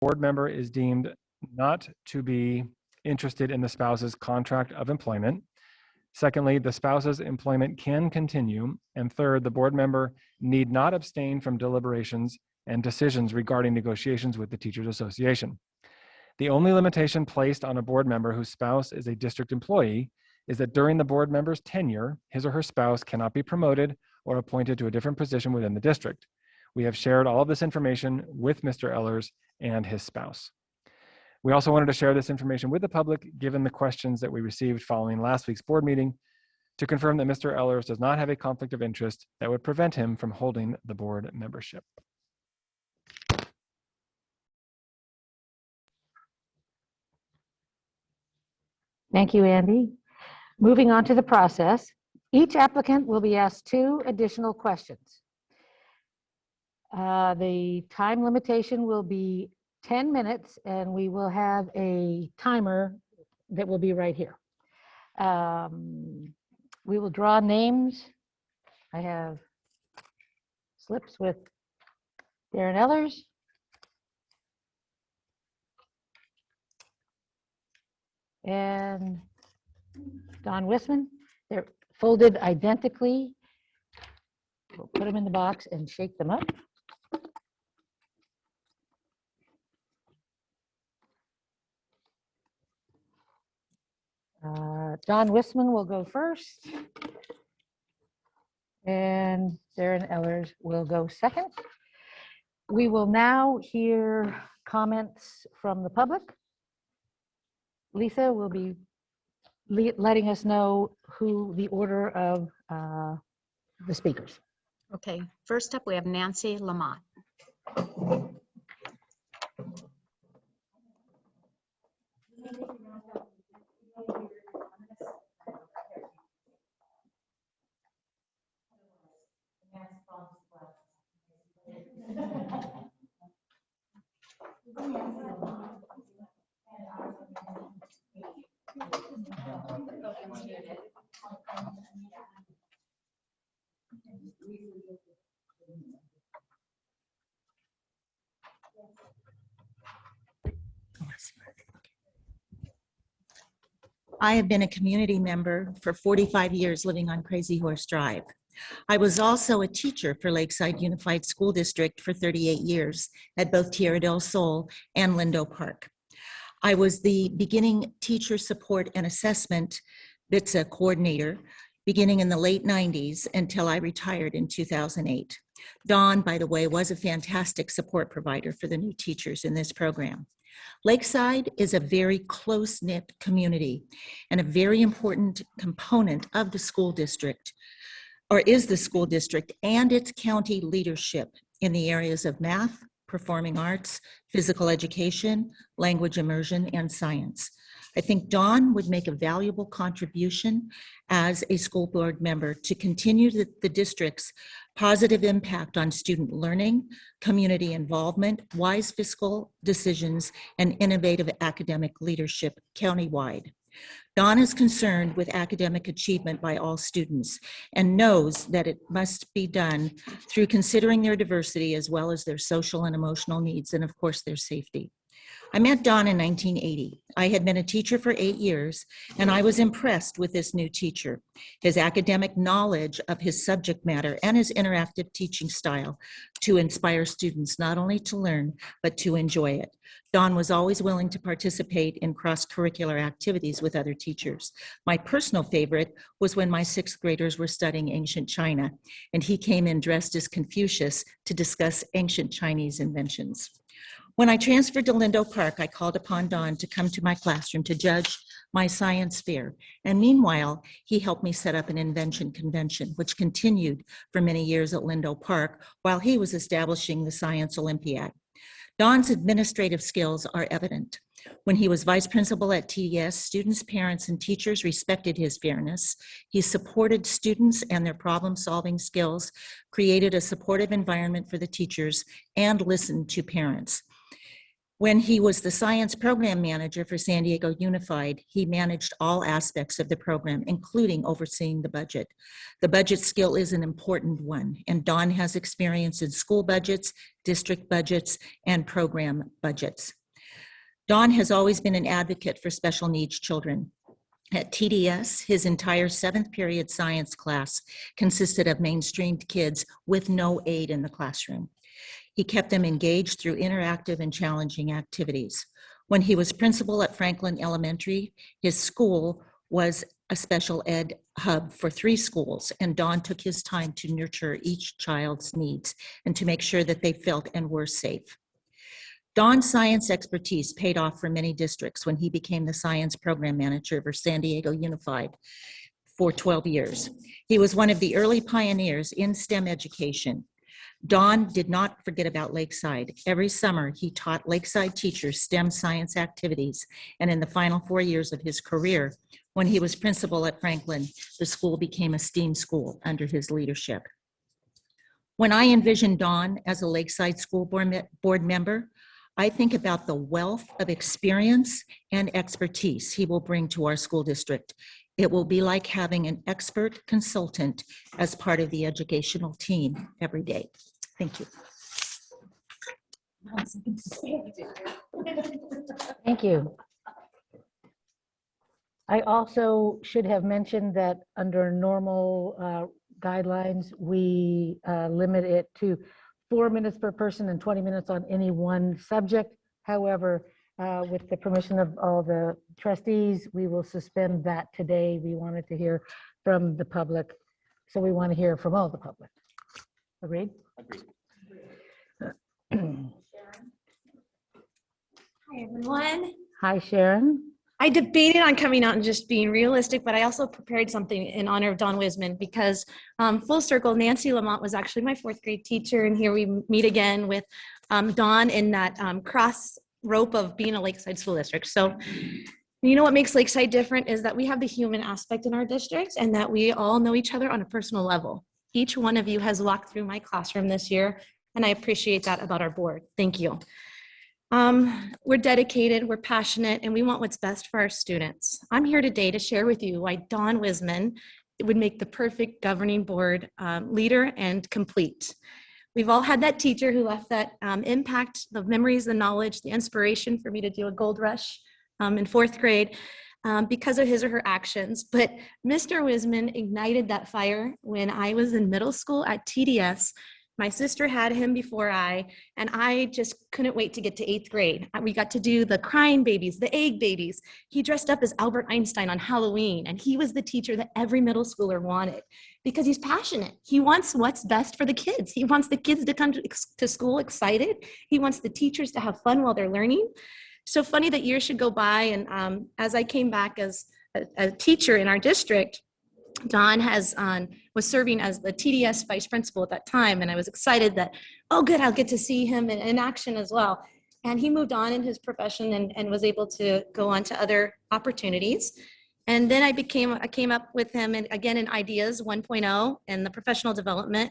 board member is deemed not to be interested in the spouse's contract of employment. Secondly, the spouse's employment can continue. And third, the board member need not abstain from deliberations and decisions regarding negotiations with the Teachers Association. The only limitation placed on a board member whose spouse is a district employee is that during the board member's tenure, his or her spouse cannot be promoted or appointed to a different position within the district. We have shared all of this information with Mr. Ehlers and his spouse. We also wanted to share this information with the public, given the questions that we received following last week's board meeting, to confirm that Mr. Ehlers does not have a conflict of interest that would prevent him from holding the board membership. Thank you, Andy. Moving on to the process, each applicant will be asked 2 additional questions. The time limitation will be 10 minutes, and we will have a timer that will be right here. We will draw names. I have slips with Darren Ehlers, and Don Wissman. They're folded identically. We'll put them in the box and shake them up. Don Wissman will go first, and Darren Ehlers will go second. We will now hear comments from the public. Lisa will be letting us know who the order of the speakers. Okay, first up we have Nancy Lamott. I have been a community member for 45 years living on Crazy Horse Drive. I was also a teacher for Lakeside Unified School District for 38 years at both Tierra del Sol and Lindo Park. I was the beginning teacher support and assessment BITSA coordinator beginning in the late 90s until I retired in 2008. Dawn, by the way, was a fantastic support provider for the new teachers in this program. Lakeside is a very close-knit community and a very important component of the school district, or is the school district and its county leadership in the areas of math, performing arts, physical education, language immersion, and science. I think Dawn would make a valuable contribution as a school board member to continue the district's positive impact on student learning, community involvement, wise fiscal decisions, and innovative academic leadership countywide. Dawn is concerned with academic achievement by all students and knows that it must be done through considering their diversity as well as their social and emotional needs, and of course their safety. I met Don in 1980. I had been a teacher for 8 years, and I was impressed with this new teacher. His academic knowledge of his subject matter and his interactive teaching style to inspire students not only to learn, but to enjoy it. Don was always willing to participate in cross-curricular activities with other teachers. My personal favorite was when my 6th graders were studying ancient China, and he came in dressed as Confucius to discuss ancient Chinese inventions. When I transferred to Lindo Park, I called upon Don to come to my classroom to judge my science fair. And meanwhile, he helped me set up an invention convention, which continued for many years at Lindo Park while he was establishing the Science Olympiad. Don's administrative skills are evident. When he was vice principal at TDS, students, parents, and teachers respected his fairness. He supported students and their problem-solving skills, created a supportive environment for the teachers, and listened to parents. When he was the science program manager for San Diego Unified, he managed all aspects of the program, including overseeing the budget. The budget skill is an important one, and Don has experience in school budgets, district budgets, and program budgets. Don has always been an advocate for special needs children. At TDS, his entire 7th period science class consisted of mainstreamed kids with no aid in the classroom. He kept them engaged through interactive and challenging activities. When he was principal at Franklin Elementary, his school was a special ed hub for 3 schools, and Don took his time to nurture each child's needs and to make sure that they felt and were safe. Don's science expertise paid off for many districts when he became the science program manager for San Diego Unified for 12 years. He was one of the early pioneers in STEM education. Don did not forget about Lakeside. Every summer, he taught Lakeside teachers STEM science activities, and in the final 4 years of his career, when he was principal at Franklin, the school became a STEAM school under his leadership. When I envision Don as a Lakeside School Board member, I think about the wealth of experience and expertise he will bring to our school district. It will be like having an expert consultant as part of the educational team every day. Thank you. Thank you. I also should have mentioned that under normal guidelines, we limit it to 4 minutes per person and 20 minutes on any one subject. However, with the permission of all the trustees, we will suspend that today. We wanted to hear from the public, so we want to hear from all the public. Agreed? Agreed. Hi, everyone. Hi, Sharon. I debated on coming out and just being realistic, but I also prepared something in honor of Don Wisman because full circle, Nancy Lamont was actually my 4th grade teacher, and here we meet again with Don in that cross rope of being a Lakeside School District. So you know what makes Lakeside different is that we have the human aspect in our district and that we all know each other on a personal level. Each one of you has walked through my classroom this year, and I appreciate that about our board. Thank you. We're dedicated, we're passionate, and we want what's best for our students. I'm here today to share with you why Don Wisman would make the perfect governing board leader and complete. We've all had that teacher who left that impact, the memories, the knowledge, the inspiration for me to do a gold rush in 4th grade because of his or her actions. But Mr. Wisman ignited that fire when I was in middle school at TDS. My sister had him before and I just couldn't wait to get to 8th grade. We got to do the crying babies, the egg babies. He dressed up as Albert Einstein on Halloween, and he was the teacher that every middle schooler wanted because he's passionate. He wants what's best for the kids. He wants the kids to come to school excited. He wants the teachers to have fun while they're learning. So funny that years should go by, and as I came back as a teacher in our district, Don was serving as the TDS vice principal at that time, and I was excited that, oh good, I'll get to see him in action as well. And he moved on in his profession and was able to go on to other opportunities. And then I came up with him again in Ideas 1.0 and the professional development.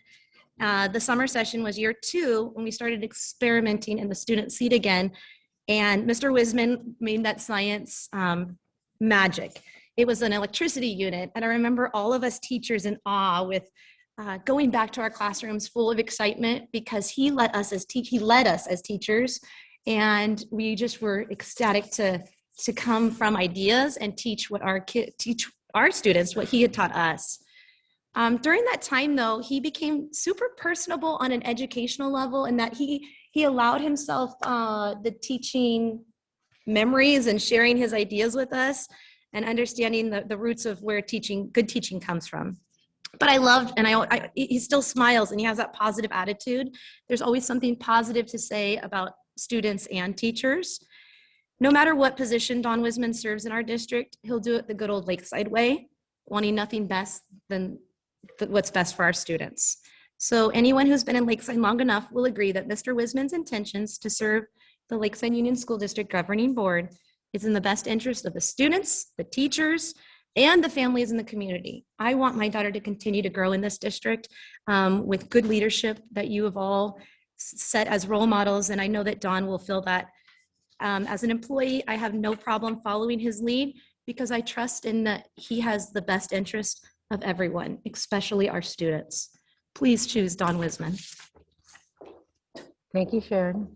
The summer session was year 2 when we started experimenting in the student seat again. And Mr. Wisman made that science magic. It was an electricity unit. And I remember all of us teachers in awe with going back to our classrooms full of excitement because he led us as teachers. And we just were ecstatic to come from ideas and teach our students what he had taught us. During that time though, he became super personable on an educational level, and that he allowed himself the teaching memories and sharing his ideas with us and understanding the roots of where good teaching comes from. But I loved, and he still smiles and he has that positive attitude. There's always something positive to say about students and teachers. No matter what position Don Wisman serves in our district, he'll do it the good old Lakeside way, wanting nothing best than what's best for our students. So anyone who's been in Lakeside long enough will agree that Mr. Wisman's intentions to serve the Lakeside Union School District Governing Board is in the best interest of the students, the teachers, and the families in the community. I want my daughter to continue to grow in this district with good leadership that you have all set as role models, and I know that Don will fill that As an employee, I have no problem following his lead because I trust in that he has the best interest of everyone, especially our students. Please choose Don Wisman. Thank you, Sharon.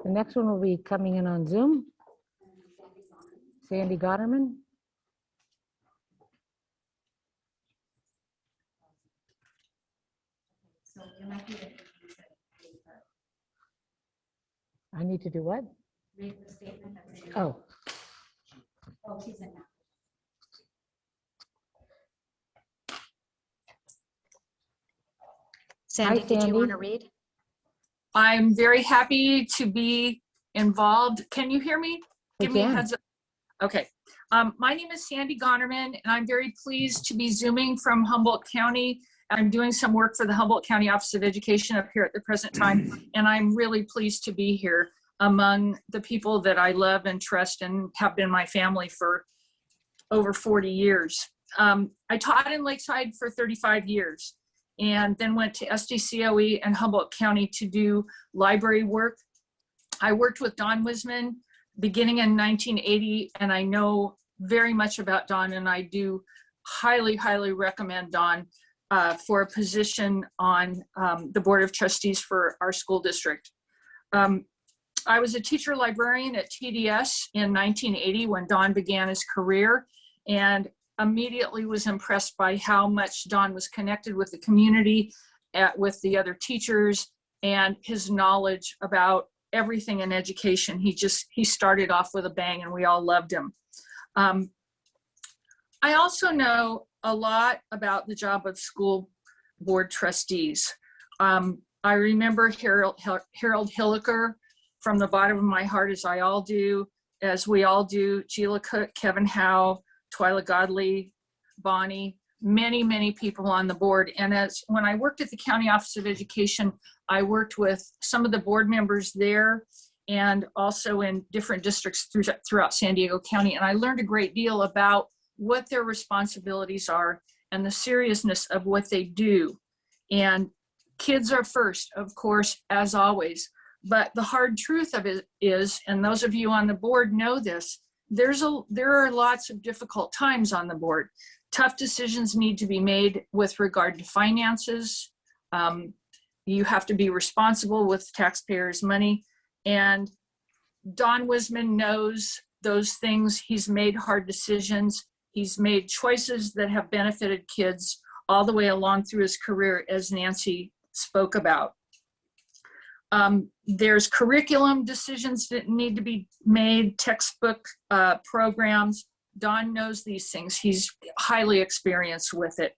The next one will be coming in on Zoom. Sandy Goderman. I need to do what? Oh, Sandy, did you Sandy. want to read? I'm very happy to be involved. Can you hear me? We Give me a can. heads up. Okay. My name is Sandy Gonerman, and I'm very pleased to be Zooming from Humboldt County. I'm doing some work for the Humboldt County Office of Education up here at the present time, and I'm really pleased to be here among the people that I love and trust and have been my family for over 40 years. I taught in Lakeside for 35 years and then went to SDCOE and Humboldt County to do library work. I worked with Don Wisman beginning in 1980, and I know very much about Don, and I do highly, highly recommend Don for a position on the Board of Trustees for our school district. I was a teacher librarian at TDS in 1980 when Don began his career, and immediately was impressed by how much Don was connected with the community, with the other teachers, and his knowledge about everything in education. He started off with a bang, and we all loved him. I also know a lot about the job of school board trustees. I remember Harold Hilliker from the bottom of my heart, as we all do, Sheila Cook, Kevin Howe, Twyla Godley, Bonnie, many, many people on the board. And when I worked at the County Office of Education, I worked with some of the board members there and also in different districts throughout San Diego County. And I learned a great deal about what their responsibilities are and the seriousness of what they do. And kids are first, of course, as always. But the hard truth of it is, and those of you on the board know this, there are lots of difficult times on the board. Tough decisions need to be made with regard to finances. You have to be responsible with taxpayers' money. And Don Wisman knows those things. He's made hard decisions. He's made choices that have benefited kids all the way along through his career, as Nancy spoke about. There's curriculum decisions that need to be made, textbook programs. Don knows these things. He's highly experienced with it.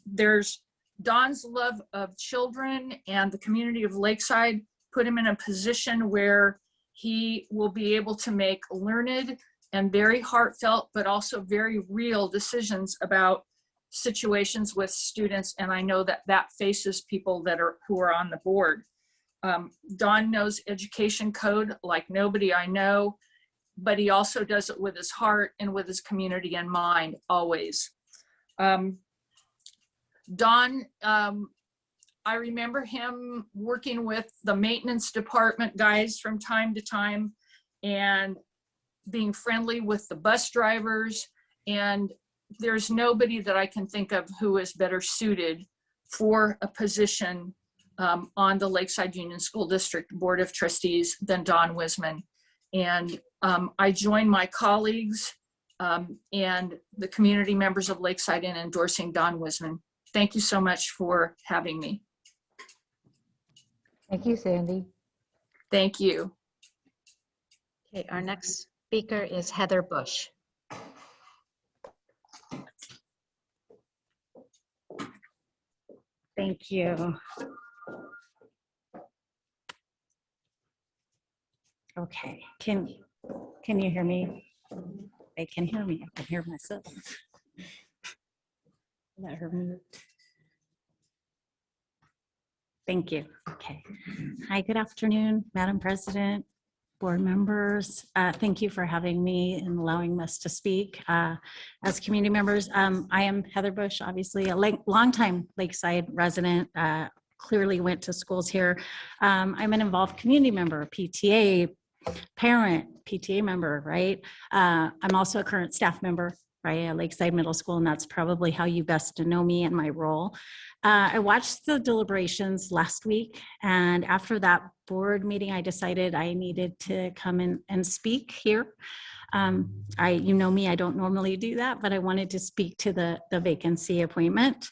There's Don's love of children and the community of Lakeside put him in a position where he will be able to make learned and very heartfelt, but also very real decisions about situations with students. And I know that that faces people who are on the board. Don knows education code like nobody I know, but he also does it with his heart and with his community in mind, always. Don, I remember him working with the maintenance department guys from time to time and being friendly with the bus drivers. And there's nobody that I can think of who is better suited for a position on the Lakeside Union School District Board of Trustees than Don Wisman. And I join my colleagues and the community members of Lakeside in endorsing Don Wisman. Thank you so much for having me. Thank you, Sandy. Thank you. Okay, our next speaker is Heather Bush. Thank you. Okay, can you hear me? They can hear me. I can hear myself. Let her mute. Thank you. Okay. Hi, good afternoon, Madam President, board members. Thank you for having me and allowing us to speak. As community members, I am Heather Bush, obviously a longtime Lakeside resident, clearly went to schools here. I'm an involved community member, PTA, parent, PTA member, right? I'm also a current staff member, right, at Lakeside Middle School, and that's probably how you best know me and my role. I watched the deliberations last week, and after that board meeting, I decided I needed to come in and speak here. You know me, I don't normally do that, but I wanted to speak to the vacancy appointment.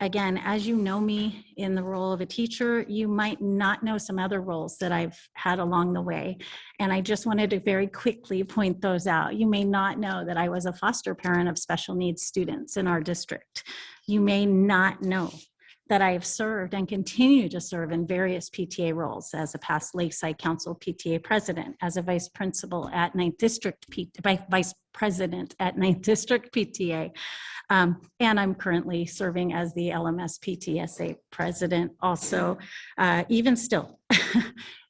Again, as you know me in the role of a teacher, you might not know some other roles that I've had along the way. And I just wanted to very quickly point those out. You may not know that I was a foster parent of special needs students in our district. You may not know that I have served and continue to serve in various PTA roles as a past Lakeside Council PTA president, as a vice principal at 9th District, vice president at 9th District PTA. And I'm currently serving as the LMS PTSA president also. Even still,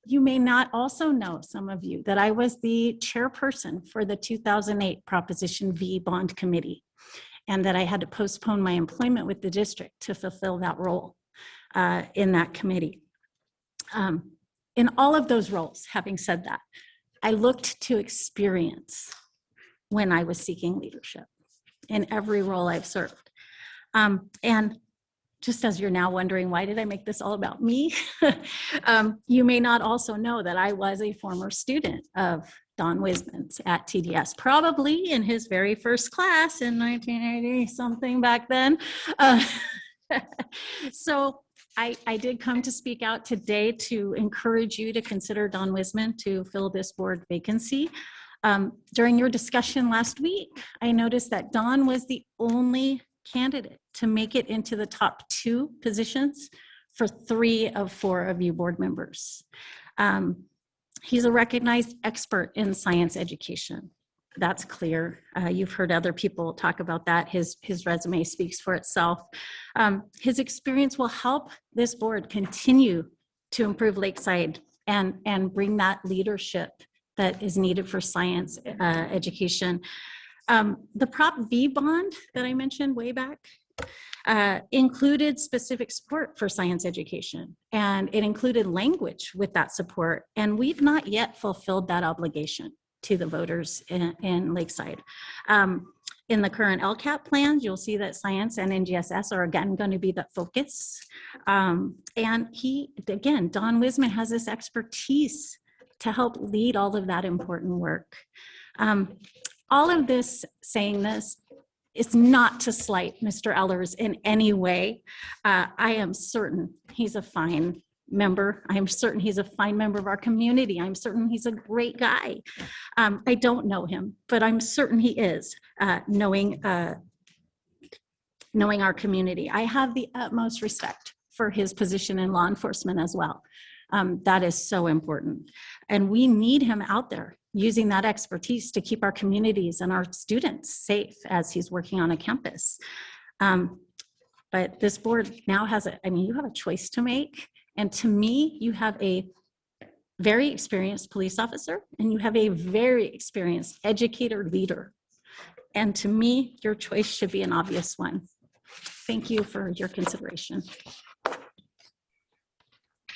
you may not also know, some of you, that I was the chairperson for the 2008 Proposition V Bond Committee, and that I had to postpone my employment with the district to fulfill that role in that committee. In all of those roles, having said that, I looked to experience when I was seeking leadership in every role I've served. And just as you're now wondering, why did I make this all about me? You may not also know that I was a former student of Don Wisman's at TDS, probably in his very first class in 1980, something back then. So I did come to speak out today to encourage you to consider Don Wisman to fill this board vacancy. During your discussion last week, I noticed that Don was the only candidate to make it into the top 2 positions for 3 of 4 of you board members. He's a recognized expert in science education. That's clear. You've heard other people talk about that. His resume speaks for itself. His experience will help this board continue to improve Lakeside and bring that leadership that is needed for science education. The Prop V bond that I mentioned way back included specific support for science education, and it included language with that support. And we've not yet fulfilled that obligation to the voters in Lakeside. In the current LCAP plans, you'll see that science and NGSS are again going to be the focus. And again, Don Wisman has this expertise to help lead all of that important work. All of this, saying this, is not to slight Mr. Ellers in any way. I am certain he's a fine member. I am certain he's a fine member of our community. I'm certain he's a great guy. I don't know him, but I'm certain he is, knowing our community. I have the utmost respect for his position in law enforcement as well. That is so important. And we need him out there using that expertise to keep our communities and our students safe as he's working on a campus. But this board now has you have a choice to make. And to me, you have a very experienced police officer and you have a very experienced educator leader. And to me, your choice should be an obvious one. Thank you for your consideration.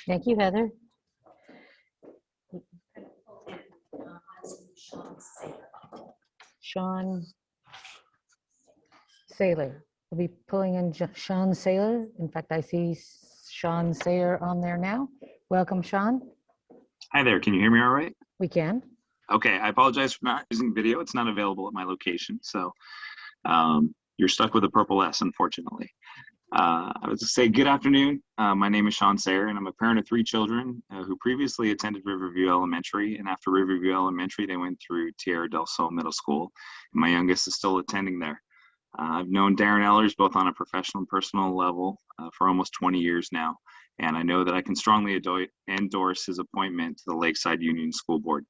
Thank you, Heather. Sean Saylor. We'll be pulling in Sean Saylor. In fact, I see Sean Sayer on there now. Welcome, Sean. Hi there. Can you hear me all right? We can. Okay. I apologize for not using video. It's not available at my location. So you're stuck with a purple S, unfortunately. I was to say good afternoon. My name is Sean Sayer, and I'm a parent of 3 children who previously attended Riverview Elementary. And after Riverview Elementary, they went through Tierra del Sol Middle School. And my youngest is still attending there. I've known Darren Ellers both on a professional and personal level for almost 20 years now. And I know that I can strongly endorse his appointment to the Lakeside Union School Board.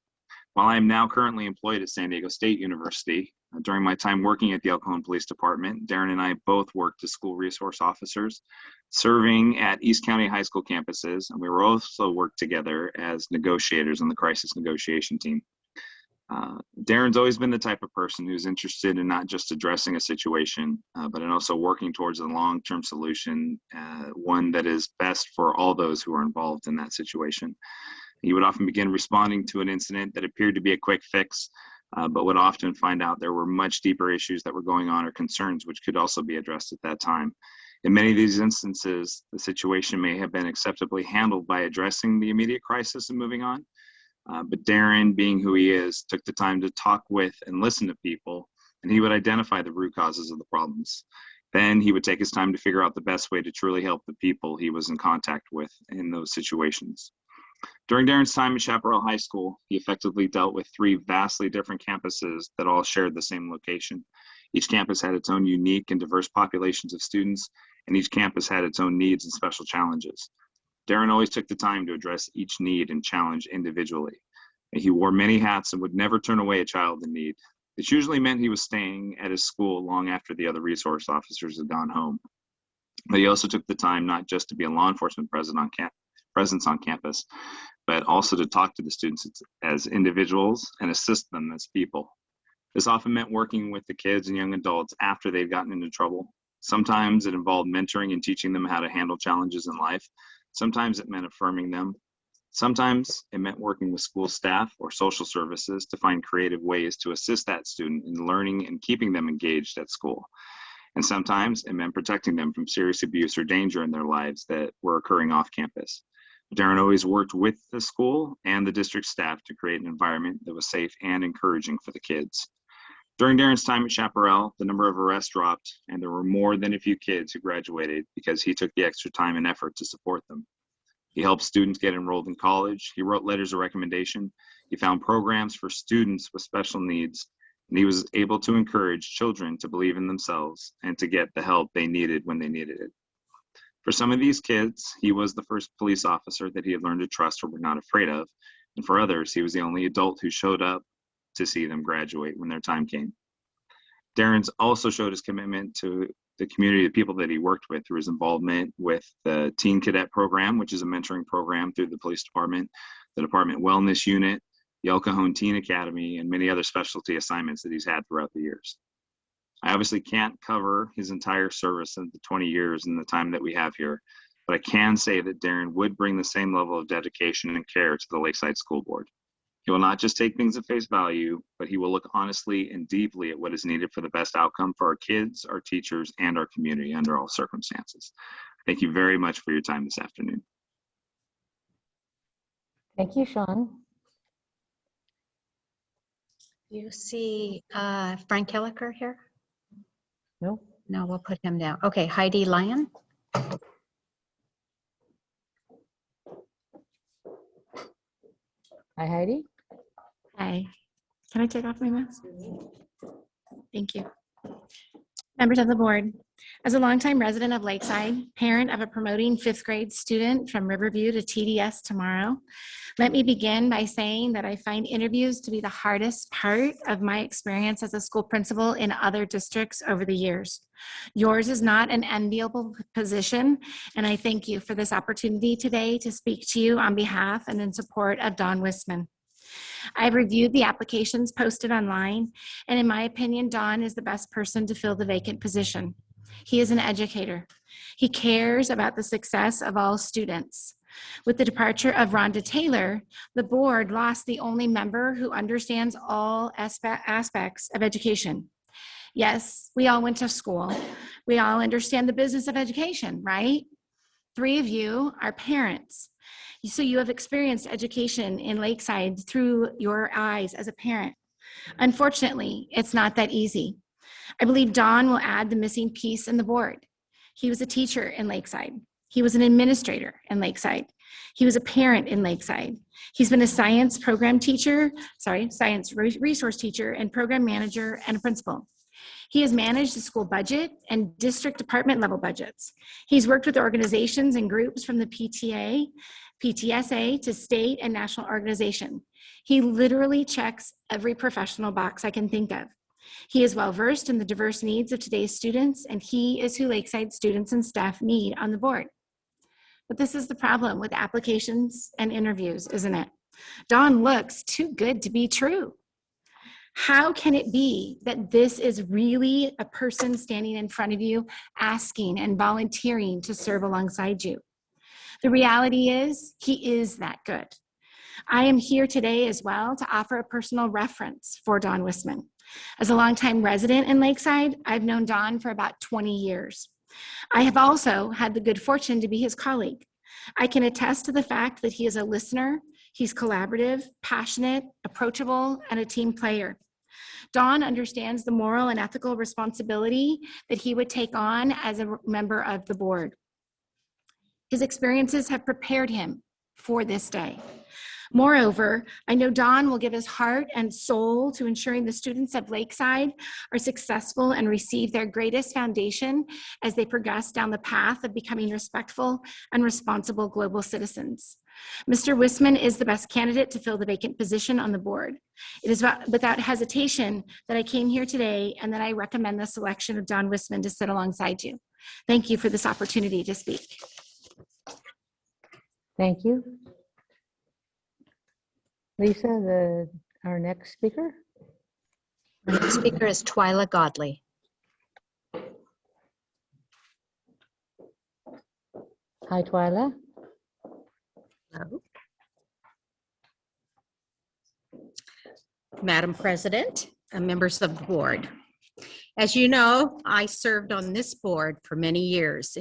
While I am now currently employed at San Diego State University, During my time working at the El Cajon Police Department, Darren and I both worked as school resource officers, serving at East County high school campuses, and we were also worked together as negotiators on the crisis negotiation team. Darren's always been the type of person who's interested in not just addressing a situation, but in also working towards a long-term solution, one that is best for all those who are involved in that situation. He would often begin responding to an incident that appeared to be a quick fix, but would often find out there were much deeper issues that were going on or concerns which could also be addressed at that time. In many of these instances, the situation may have been acceptably handled by addressing the immediate crisis and moving on. But Darren, being who he is, took the time to talk with and listen to people, and he would identify the root causes of the problems. Then he would take his time to figure out the best way to truly help the people he was in contact with in those situations. During Darren's time at Chaparral High School, he effectively dealt with 3 vastly different campuses that all shared the same location. Each campus had its own unique and diverse populations of students, and each campus had its own needs and special challenges. Darren always took the time to address each need and challenge individually. He wore many hats and would never turn away a child in need. This usually meant he was staying at his school long after the other resource officers had gone home. But he also took the time not just to be a law enforcement presence on campus, but also to talk to the students as individuals and assist them as people. This often meant working with the kids and young adults after they'd gotten into trouble. Sometimes it involved mentoring and teaching them how to handle challenges in life. Sometimes it meant affirming them. Sometimes it meant working with school staff or social services to find creative ways to assist that student in learning and keeping them engaged at school. And sometimes it meant protecting them from serious abuse or danger in their lives that were occurring off campus. Darren always worked with the school and the district staff to create an environment that was safe and encouraging for the kids. During Darren's time at Chaparral, the number of arrests dropped, and there were more than a few kids who graduated because he took the extra time and effort to support them. He helped students get enrolled in college. He wrote letters of recommendation. He found programs for students with special needs, and he was able to encourage children to believe in themselves and to get the help they needed when they needed it. For some of these kids, he was the first police officer that he had learned to trust or were not afraid of. And for others, he was the only adult who showed up to see them graduate when their time came. Darren's also showed his commitment to the community of people that he worked with through his involvement with the Teen Cadet Program, which is a mentoring program through the police department, the department wellness unit, the El Cajon Teen Academy, and many other specialty assignments that he's had throughout the years. I obviously can't cover his entire service in the 20 years and the time that we have here, but I can say that Darren would bring the same level of dedication and care to the Lakeside School Board. He will not just take things at face value, but he will look honestly and deeply at what is needed for the best outcome for our kids, our teachers, and our community under all circumstances. Thank you very much for your time this afternoon. Thank you, Sean. You see Frank Hilliker here? No? No, we'll put him down. Okay, Heidi Lyon. Hi, Heidi. Hi. Can I take off my mask? Thank you. Members of the board, as a longtime resident of Lakeside, parent of a promoting 5th grade student from Riverview to TDS tomorrow, let me begin by saying that I find interviews to be the hardest part of my experience as a school principal in other districts over the years. Yours is not an enviable position, and I thank you for this opportunity today to speak to you on behalf and in support of Don Wisman. I've reviewed the applications posted online, and in my opinion, Don is the best person to fill the vacant position. He is an educator. He cares about the success of all students. With the departure of Rhonda Taylor, the board lost the only member who understands all aspects of education. Yes, we all went to school. We all understand the business of education, right? 3 of you are parents. So you have experienced education in Lakeside through your eyes as a parent. Unfortunately, it's not that easy. I believe Don will add the missing piece in the board. He was a teacher in Lakeside. He was an administrator in Lakeside. He was a parent in Lakeside. He's been a science resource teacher and program manager and a principal. He has managed the school budget and district department level budgets. He's worked with organizations and groups from the PTA, PTSA to state and national organization. He literally checks every professional box I can think of. He is well-versed in the diverse needs of today's students, and he is who Lakeside students and staff need on the board. But this is the problem with applications and interviews, isn't it? Don looks too good to be true. How can it be that this is really a person standing in front of you, asking and volunteering to serve alongside you? The reality is, he is that good. I am here today as well to offer a personal reference for Don Wisman. As a longtime resident in Lakeside, I've known Don for about 20 years. I have also had the good fortune to be his colleague. I can attest to the fact that he is a listener, he's collaborative, passionate, approachable, and a team player. Don understands the moral and ethical responsibility that he would take on as a member of the board. His experiences have prepared him for this day. Moreover, I know Don will give his heart and soul to ensuring the students of Lakeside are successful and receive their greatest foundation as they progress down the path of becoming respectful and responsible global citizens. Mr. Wisman is the best candidate to fill the vacant position on the board. It is without hesitation that I came here today and that I recommend the selection of Don Wisman to sit alongside you. Thank you for this opportunity to speak. Thank you. Lisa, our next speaker. Our next speaker is Twyla Godley. Hi, Twyla. Hello. Madam President and members of the board. As you know, I served on this board for many years,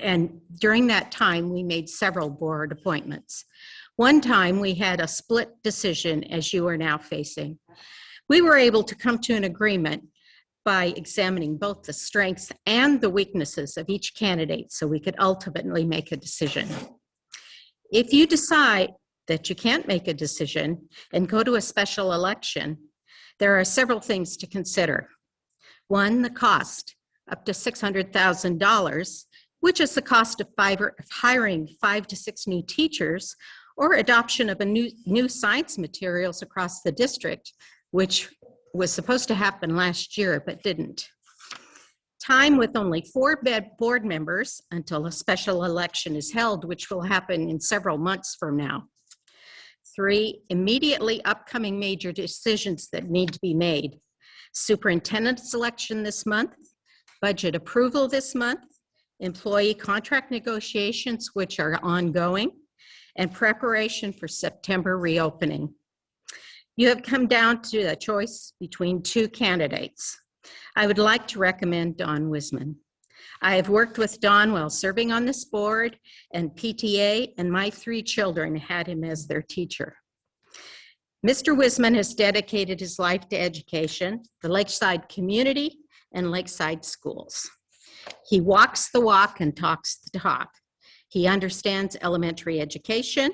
and during that time, we made several board appointments. One time, we had a split decision, as you are now facing. We were able to come to an agreement by examining both the strengths and the weaknesses of each candidate so we could ultimately make a decision. If you decide that you can't make a decision and go to a special election, there are several things to consider. One, the cost, up to $600,000, which is the cost of hiring 5 to 6 new teachers or adoption of a new science materials across the district, which was supposed to happen last year but didn't. Time with only 4 board members until a special election is held, which will happen in several months from now. 3, immediately upcoming major decisions that need to be made. Superintendent selection this month, budget approval this month, employee contract negotiations, which are ongoing, and preparation for September reopening. You have come down to a choice between 2 candidates. I would like to recommend Don Wisman. I have worked with Don while serving on this board and PTA, and my 3 children had him as their teacher. Mr. Wisman has dedicated his life to education, the Lakeside community, and Lakeside schools. He walks the walk and talks the talk. He understands elementary education,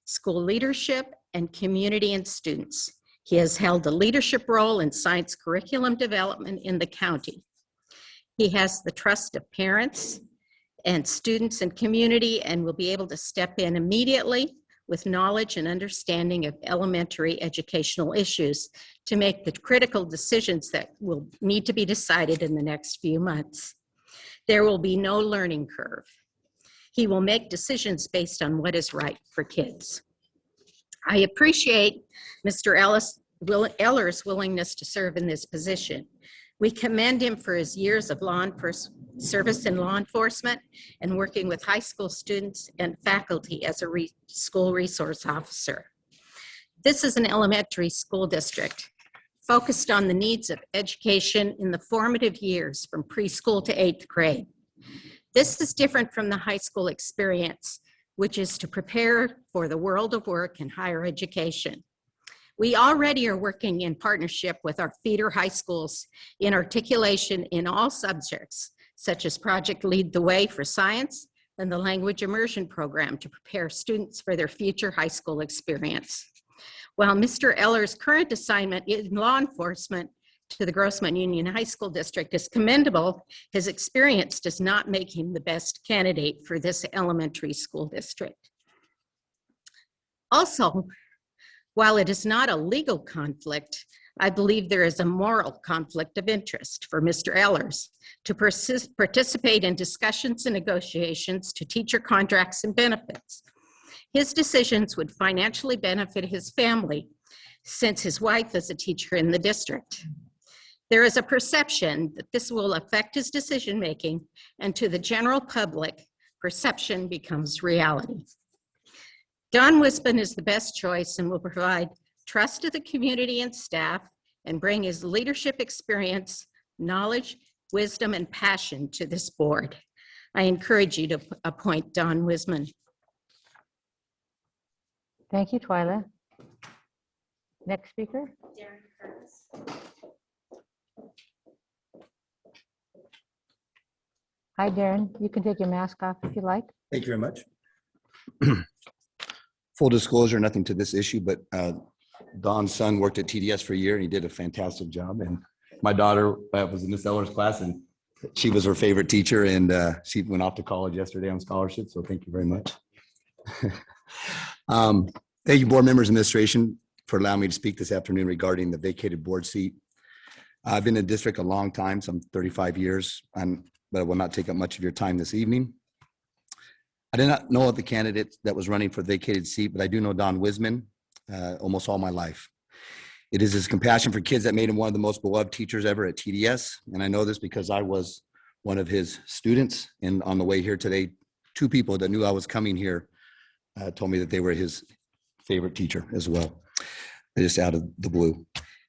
school leadership, and community and students. He has held a leadership role in science curriculum development in the county. He has the trust of parents and students and community and will be able to step in immediately with knowledge and understanding of elementary educational issues to make the critical decisions that will need to be decided in the next few months. There will be no learning curve. He will make decisions based on what is right for kids. I appreciate Mr. Eller's willingness to serve in this position. We commend him for his years of service in law enforcement and working with high school students and faculty as a school resource officer. This is an elementary school district focused on the needs of education in the formative years from preschool to 8th grade. This is different from the high school experience, which is to prepare for the world of work and higher education. We already are working in partnership with our feeder high schools in articulation in all subjects, such as Project Lead the Way for science and the Language Immersion Program to prepare students for their future high school experience. While Mr. Eller's current assignment in law enforcement to the Grossman Union High School District is commendable, his experience does not make him the best candidate for this elementary school district. Also, while it is not a legal conflict, I believe there is a moral conflict of interest for Mr. Ellers to participate in discussions and negotiations to teacher contracts and benefits. His decisions would financially benefit his family since his wife is a teacher in the district. There is a perception that this will affect his decision-making, and to the general public, perception becomes reality. Don Wisman is the best choice and will provide trust to the community and staff and bring his leadership experience, knowledge, wisdom, and passion to this board. I encourage you to appoint Don Wisman. Thank you, Twyla. Next speaker. Hi, Darren. You can take your mask off if you like. Thank you very much. Full disclosure, nothing to this issue, but Don's son worked at TDS for a year and he did a fantastic job. And my daughter was in Miss Eller's class and she was her favorite teacher, and she went off to college yesterday on scholarship. So thank you very much. Thank you, board members, administration, for allowing me to speak this afternoon regarding the vacated board seat. I've been in the district a long time, some 35 years, but I will not take up much of your time this evening. I did not know of the candidate that was running for the vacated seat, but I do know Don Wisman almost all my life. It is his compassion for kids that made him one of the most beloved teachers ever at TDS. And I know this because I was one of his students. And on the way here today, 2 people that knew I was coming here told me that they were his favorite teacher as well, just out of the blue.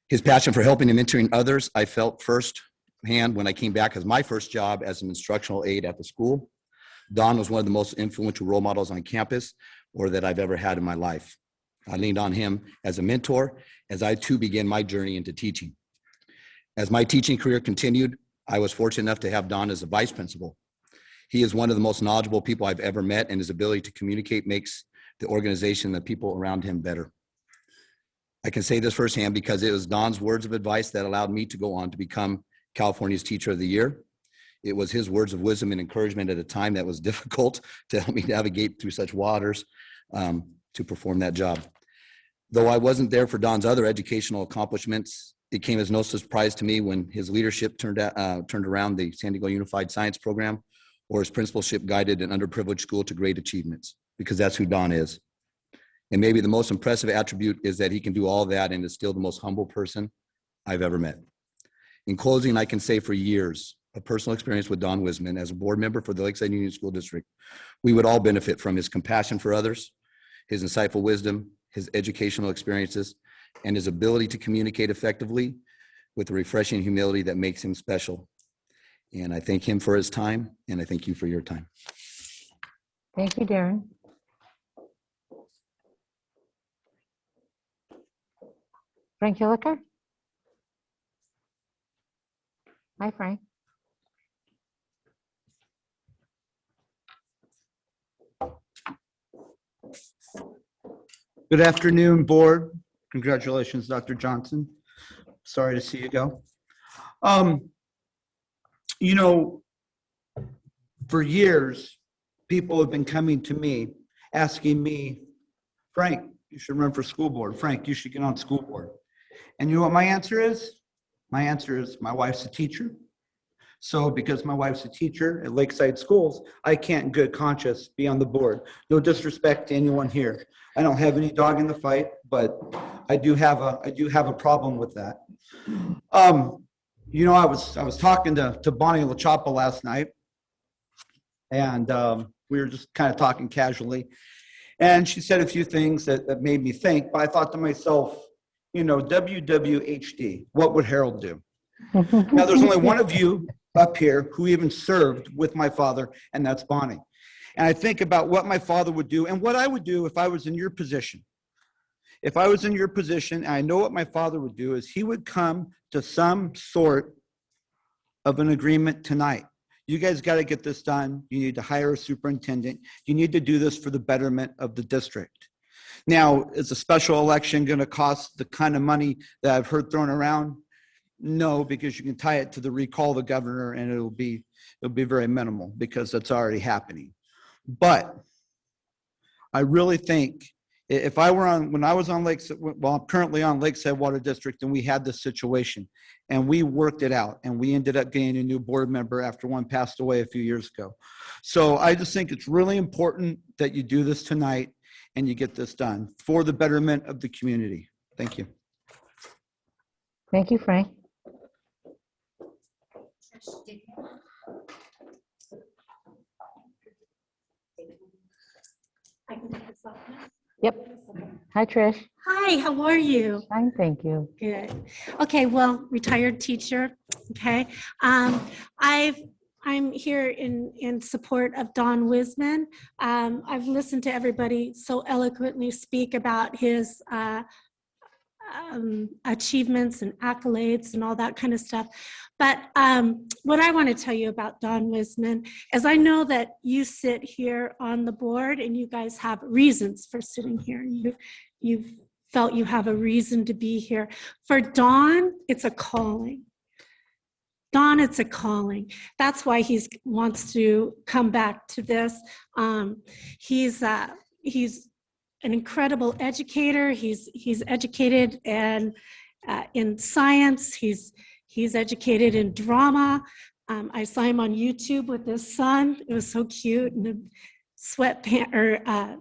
His passion for helping and mentoring others, I felt firsthand when I came back as my first job as an instructional aide at the school. Don was one of the most influential role models on campus or that I've ever had in my life. I leaned on him as a mentor as I too began my journey into teaching. As my teaching career continued, I was fortunate enough to have Don as a vice principal. He is one of the most knowledgeable people I've ever met, and his ability to communicate makes the organization and the people around him better. I can say this firsthand because it was Don's words of advice that allowed me to go on to become California's Teacher of the Year. It was his words of wisdom and encouragement at a time that was difficult to help me navigate through such waters to perform that job. Though I wasn't there for Don's other educational accomplishments, it came as no surprise to me when his leadership turned around the San Diego Unified Science Program, or his principalship guided an underprivileged school to great achievements, because that's who Don is. And maybe the most impressive attribute is that he can do all that and is still the most humble person I've ever met. In closing, I can say for years of personal experience with Don Wisman as a board member for the Lakeside Union School District, we would all benefit from his compassion for others, his insightful wisdom, his educational experiences, and his ability to communicate effectively with the refreshing humility that makes him special. And I thank him for his time, and I thank you for your time. Thank you, Darren. Frank Hilliker? Hi, Frank. Good afternoon, board. Congratulations, Dr. Johnson. Sorry to see you go. You know, for years, people have been coming to me, asking me, Frank, you should run for school board. Frank, you should get on school board. And you know what my answer is? My answer is my wife's a teacher. So because my wife's a teacher at Lakeside Schools, I can't in good conscience be on the board. No disrespect to anyone here. I don't have any dog in the fight, but I do have a problem with that. You know, I was talking to Bonnie LaChapa last night, and we were just kind of talking casually. And she said a few things that made me think, but I thought to myself, you know, WWHD, what would Harold do? Now, there's only one of you up here who even served with my father, and that's Bonnie. And I think about what my father would do and what I would do if I was in your position. If I was in your position, and I know what my father would do, is he would come to some sort of an agreement tonight. You guys got to get this done. You need to hire a superintendent. You need to do this for the betterment of the district. Now, is a special election going to cost the kind of money that I've heard thrown around? No, because you can tie it to the recall of the governor, and it'll be very minimal because that's already happening. But I really think If I were on, when I was on Lakes, well, I'm currently on Lakeside Water District, and we had this situation, and we worked it out, and we ended up getting a new board member after one passed away a few years ago. So I just think it's really important that you do this tonight and you get this done for the betterment of the community. Thank you. Thank you, Frank. Yep. Hi, Trish. Hi, how are you? Fine, thank you. Good. Okay, well, retired teacher, okay. I'm here in support of Don Wisman. I've listened to everybody so eloquently speak about his achievements and accolades and all that kind of stuff. But what I want to tell you about Don Wisman is I know that you sit here on the board and you guys have reasons for sitting here. You've felt you have a reason to be here. For Don, it's a calling. Don, it's a calling. That's why he wants to come back to this. He's an incredible educator. He's educated and in science. He's educated in drama. I saw him on YouTube with his son. It was so cute, and the sweatpants or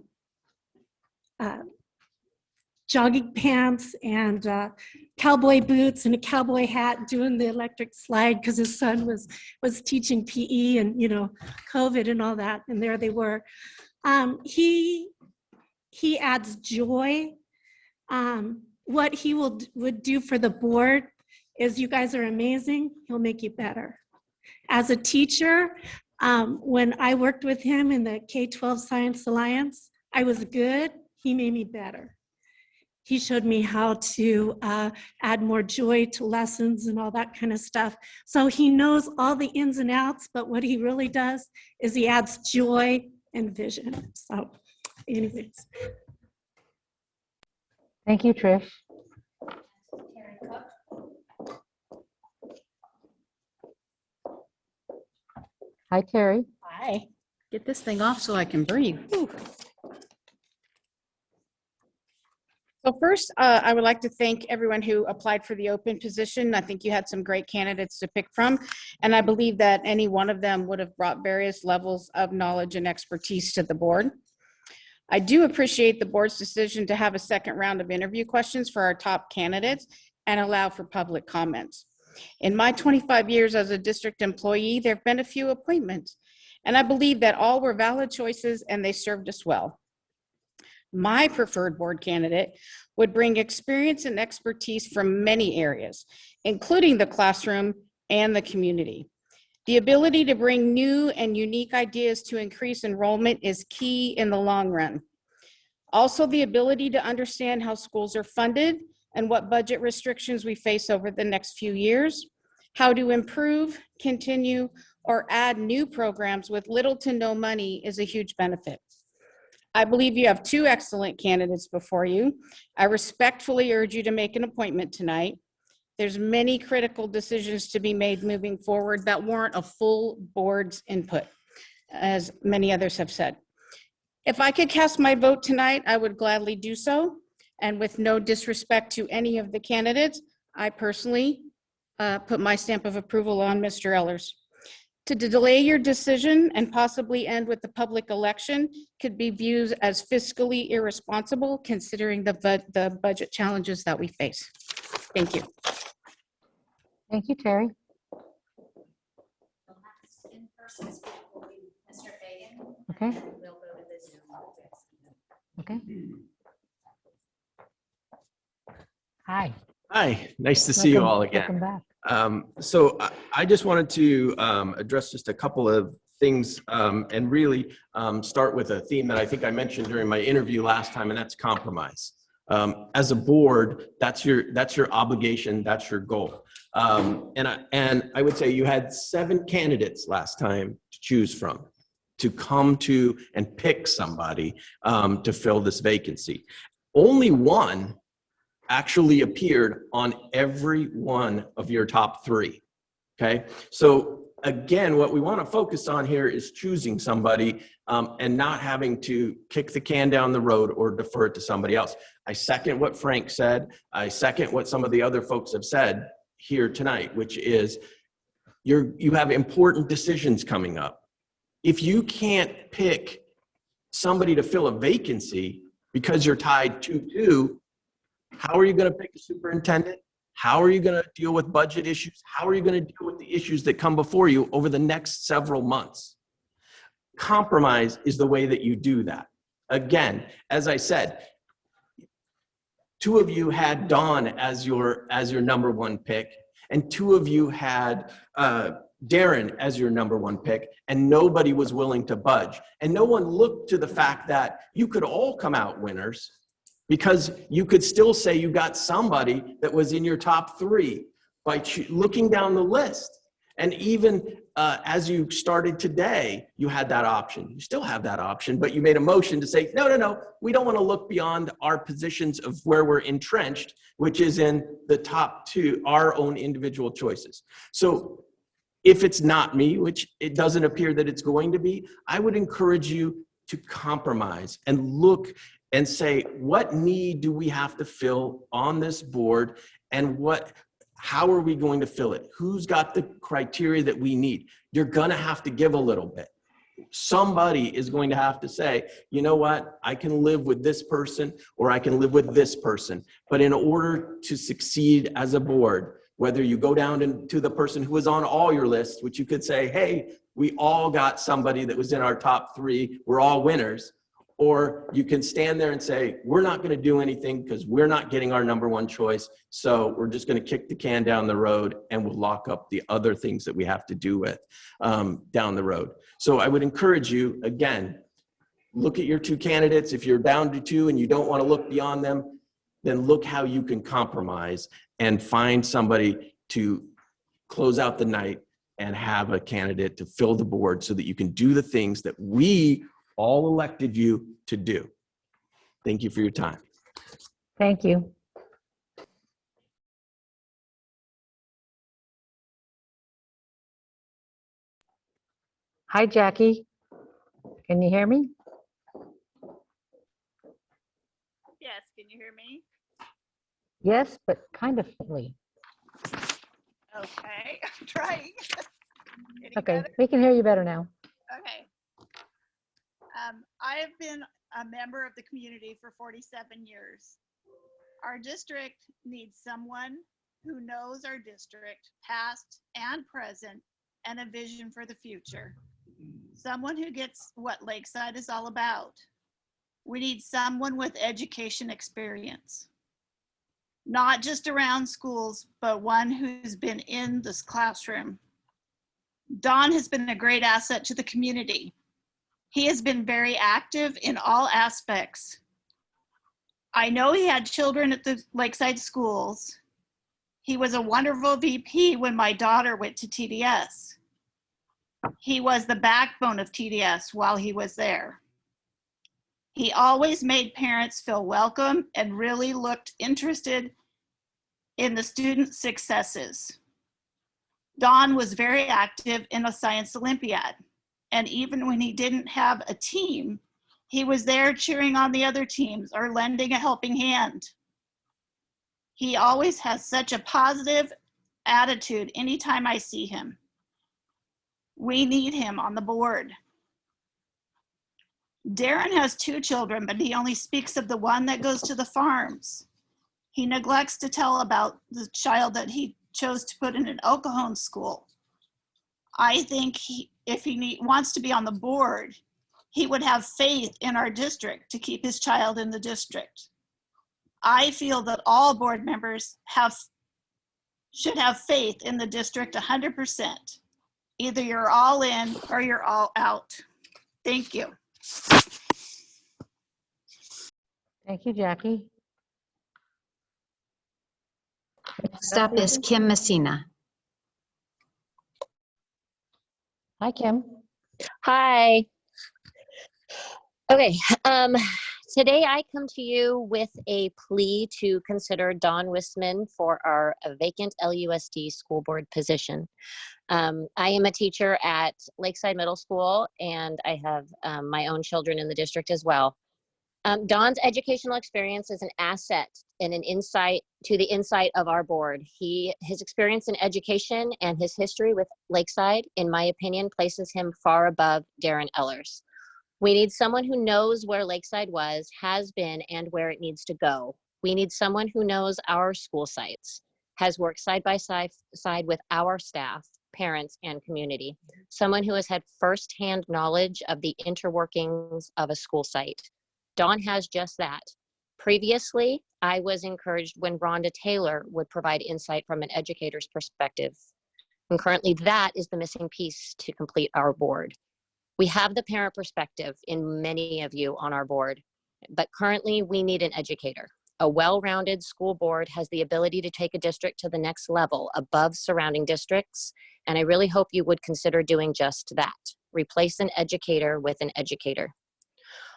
jogging pants and cowboy boots and a cowboy hat, doing the electric slide because his son was teaching PE and COVID and all that. And there they were. He adds joy. What he would do for the board is, you guys are amazing. He'll make you better. As a teacher, when I worked with him in the K-12 Science Alliance, I was good. He made me better. He showed me how to add more joy to lessons and all that kind of stuff. So he knows all the ins and outs, but what he really does is he adds joy and vision. So anyways. Thank you, Trish. Hi, Terry. Hi. Get this thing off so I can breathe. Whew. So first, I would like to thank everyone who applied for the open position. I think you had some great candidates to pick from, and I believe that any one of them would have brought various levels of knowledge and expertise to the board. I do appreciate the board's decision to have a second round of interview questions for our top candidates and allow for public comments. In my 25 years as a district employee, there have been a few appointments, and I believe that all were valid choices and they served us well. My preferred board candidate would bring experience and expertise from many areas, including the classroom and the community. The ability to bring new and unique ideas to increase enrollment is key in the long run. Also, the ability to understand how schools are funded and what budget restrictions we face over the next few years, how to improve, continue, or add new programs with little to no money is a huge benefit. I believe you have two excellent candidates before you. I respectfully urge you to make an appointment tonight. There's many critical decisions to be made moving forward that warrant a full board's input, as many others have said. If I could cast my vote tonight, I would gladly do so. And with no disrespect to any of the candidates, I personally put my stamp of approval on Mr. Ehlers. To delay your decision and possibly end with the public election could be viewed as fiscally irresponsible, considering the budget challenges that we face. Thank you. Thank you, Terry. Okay. Okay. Hi. Hi, nice to see you all Welcome again. back. So I just wanted to address just a couple of things and really start with a theme that I think I mentioned during my interview last time, and that's compromise. As a board, that's your obligation, that's your goal. And I would say you had 7 candidates last time to choose from, to come to and pick somebody to fill this vacancy. Only one actually appeared on every one of your top 3. Okay, so again, what we want to focus on here is choosing somebody and not having to kick the can down the road or defer it to somebody else. I second what Frank said. I second what some of the other folks have said here tonight, which is you have important decisions coming up. If you can't pick somebody to fill a vacancy because you're tied 2-2, how are you going to pick a superintendent? How are you going to deal with budget issues? How are you going to deal with the issues that come before you over the next several months? Compromise is the way that you do that. Again, as I said, 2 of you had Dawn as your number 1 pick, and 2 of you had Darren as your number 1 pick, and nobody was willing to budge. And no one looked to the fact that you could all come out winners, because you could still say you got somebody that was in your top 3 by looking down the list. And even as you started today, you had that option. You still have that option, but you made a motion to say, no, we don't want to look beyond our positions of where we're entrenched, which is in the top 2, our own individual choices. So if it's not me, which it doesn't appear that it's going to be, I would encourage you to compromise and look and say, what need do we have to fill on this board, and how are we going to fill it? Who's got the criteria that we need? You're gonna have to give a little bit. Somebody is going to have to say, you know what, I can live with this person, or I can live with this person. But in order to succeed as a board, whether you go down to the person who was on all your lists, which you could say, hey, we all got somebody that was in our top 3, we're all winners. Or you can stand there and say, we're not going to do anything because we're not getting our number 1 choice. So we're just going to kick the can down the road, and we'll lock up the other things that we have to do with down the road. So I would encourage you, again, look at your 2 candidates. If you're down to 2 and you don't want to look beyond them, then look how you can compromise and find somebody to close out the night and have a candidate to fill the board so that you can do the things that we all elected you to do. Thank you for your time. Thank you. Hi, Jackie. Can you hear me? Yes, can you hear me? Yes, but kind of faintly. Okay, I'm trying. Any Okay, better? we can hear you better now. Okay. I have been a member of the community for 47 years. Our district needs someone who knows our district, past and present, and a vision for the future. Someone who gets what Lakeside is all about. We need someone with education experience. Not just around schools, but one who's been in this classroom. Don has been a great asset to the community. He has been very active in all aspects. I know he had children at the Lakeside schools. He was a wonderful VP when my daughter went to TDS. He was the backbone of TDS while he was there. He always made parents feel welcome and really looked interested in the students' successes. Don was very active in a science Olympiad. And even when he didn't have a team, he was there cheering on the other teams or lending a helping hand. He always has such a positive attitude anytime I see him. We need him on the board. Darren has 2 children, but he only speaks of the one that goes to the farms. He neglects to tell about the child that he chose to put in an El Cajon school. I think if he wants to be on the board, he would have faith in our district to keep his child in the district. I feel that all board members should have faith in the district 100%. Either you're all in or you're all out. Thank you. Thank you, Jackie. Next up is Kim Messina. Hi, Kim. Hi. Okay, Today, I come to you with a plea to consider Don Wisman for our vacant LUSD school board position. I am a teacher at Lakeside Middle School, and I have my own children in the district as well. Don's educational experience is an asset and an insight to the insight of our board. His experience in education and his history with Lakeside, in my opinion, places him far above Darren Ellers. We need someone who knows where Lakeside was, has been, and where it needs to go. We need someone who knows our school sites, has worked side by side with our staff, parents, and community. Someone who has had firsthand knowledge of the interworkings of a school site. Don has just that. Previously, I was encouraged when Rhonda Taylor would provide insight from an educator's perspective. And currently that is the missing piece to complete our board. We have the parent perspective in many of you on our board, but currently we need an educator. A well-rounded school board has the ability to take a district to the next level above surrounding districts, and I really hope you would consider doing just that. Replace an educator with an educator.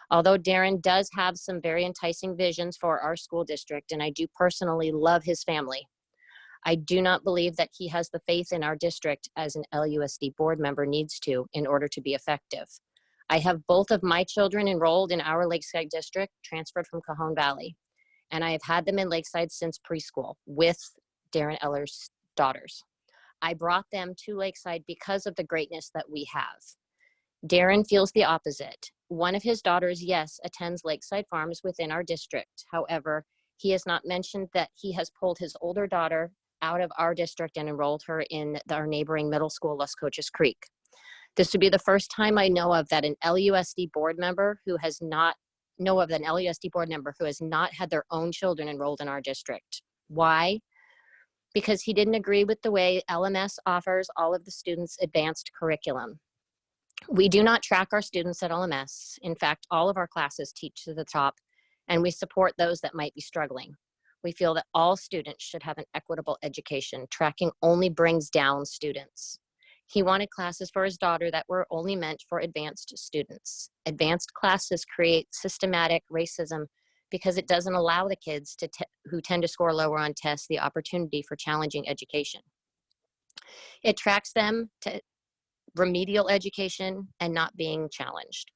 Although Darren does have some very enticing visions for our school district, and I do personally love his family, I do not believe that he has the faith in our district as an LUSD board member needs to in order to be effective. I have both of my children enrolled in our Lakeside district, transferred from Cajon Valley, and I have had them in Lakeside since preschool with Darren Eller's daughters. I brought them to Lakeside because of the greatness that we have. Darren feels the opposite. One of his daughters, yes, attends Lakeside Farms within our district. However, he has not mentioned that he has pulled his older daughter out of our district and enrolled her in our neighboring middle school, Las Cochas Creek. This would be the first time I know of that an LUSD board member who has not had their own children enrolled in our district. Why? Because he didn't agree with the way LMS offers all of the students advanced curriculum. We do not track our students at LMS. In fact, all of our classes teach to the top, and we support those that might be struggling. We feel that all students should have an equitable education. Tracking only brings down students. He wanted classes for his daughter that were only meant for advanced students. Advanced classes create systematic racism because it doesn't allow the kids who tend to score lower on tests the opportunity for challenging education. It tracks them to remedial education and not being challenged.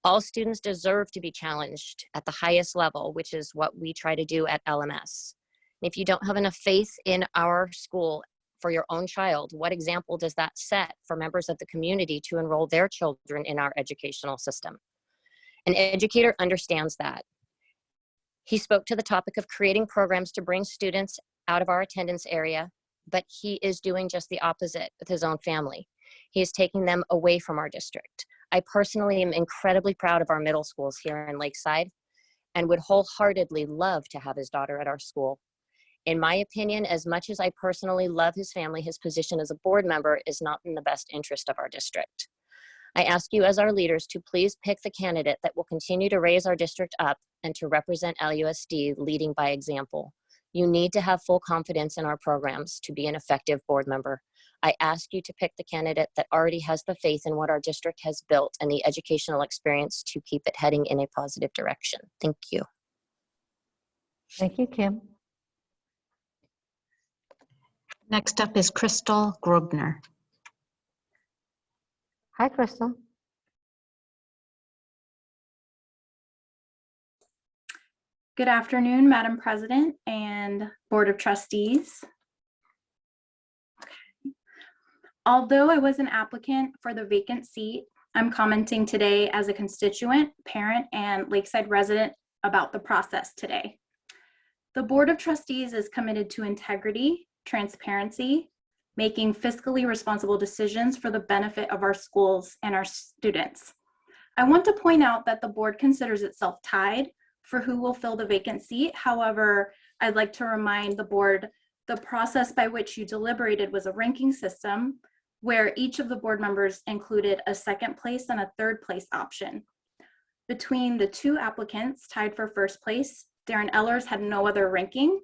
All students deserve to be challenged at the highest level, which is what we try to do at LMS. If you don't have enough faith in our school for your own child, what example does that set for members of the community to enroll their children in our educational system? An educator understands that. He spoke to the topic of creating programs to bring students out of our attendance area, but he is doing just the opposite with his own family. He is taking them away from our district. I personally am incredibly proud of our middle schools here in Lakeside and would wholeheartedly love to have his daughter at our school. In my opinion, as much as I personally love his family, his position as a board member is not in the best interest of our district. I ask you as our leaders to please pick the candidate that will continue to raise our district up and to represent LUSD leading by example. You need to have full confidence in our programs to be an effective board member. I ask you to pick the candidate that already has the faith in what our district has built and the educational experience to keep it heading in a positive direction. Thank you. Thank you, Kim. Next up is Crystal Grobner. Hi, Crystal. Good afternoon, Madam President and Board of Trustees. Although I was an applicant for the vacant seat, I'm commenting today as a constituent, parent, and Lakeside resident about the process today. The Board of Trustees is committed to integrity, transparency, making fiscally responsible decisions for the benefit of our schools and our students. I want to point out that the board considers itself tied for who will fill the vacant seat. However, I'd like to remind the board the process by which you deliberated was a ranking system where each of the board members included a second place and a third place option. Between the two applicants tied for first place, Darren Ellers had no other ranking,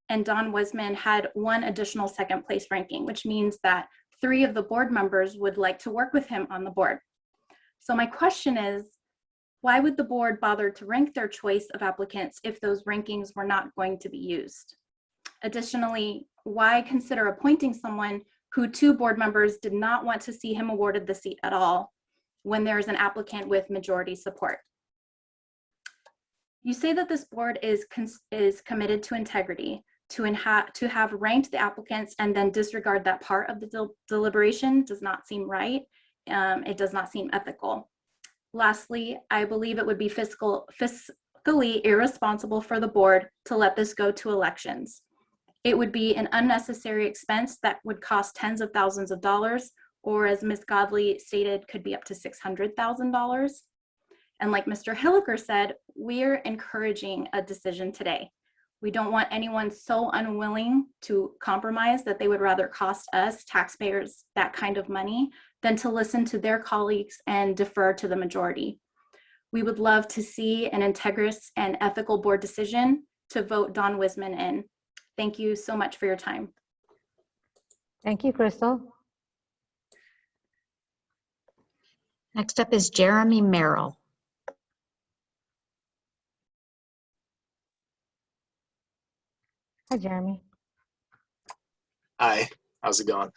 and Don Wisman had one additional second place ranking, which means that 3 of the board members would like to work with him on the board. So my question is, Why would the board bother to rank their choice of applicants if those rankings were not going to be used? Additionally, why consider appointing someone who 2 board members did not want to see him awarded the seat at all when there is an applicant with majority support? You say that this board is committed to integrity, to have ranked the applicants and then disregard that part of the deliberation does not seem right. It does not seem ethical. Lastly, I believe it would be fiscally irresponsible for the board to let this go to elections. It would be an unnecessary expense that would cost tens of thousands of dollars, or as Ms. Godley stated, could be up to $600,000. And like Mr. Hilliker said, we're encouraging a decision today. We don't want anyone so unwilling to compromise that they would rather cost us taxpayers that kind of money than to listen to their colleagues and defer to the majority. We would love to see an integrous and ethical board decision to vote Don Wisman in. Thank you so much for your time. Thank you, Crystal. Next up is Jeremy Merrill. Hi, Jeremy. Hi, how's it going?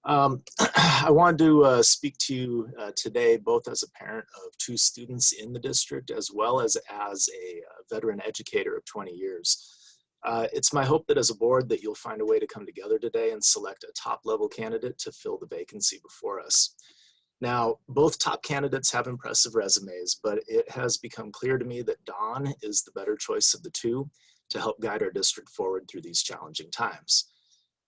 I wanted to speak to you today, both as a parent of 2 students in the district, as well as a veteran educator of 20 years. It's my hope that as a board that you'll find a way to come together today and select a top-level candidate to fill the vacancy before us. Now, both top candidates have impressive resumes, but it has become clear to me that Don is the better choice of the 2 to help guide our district forward through these challenging times.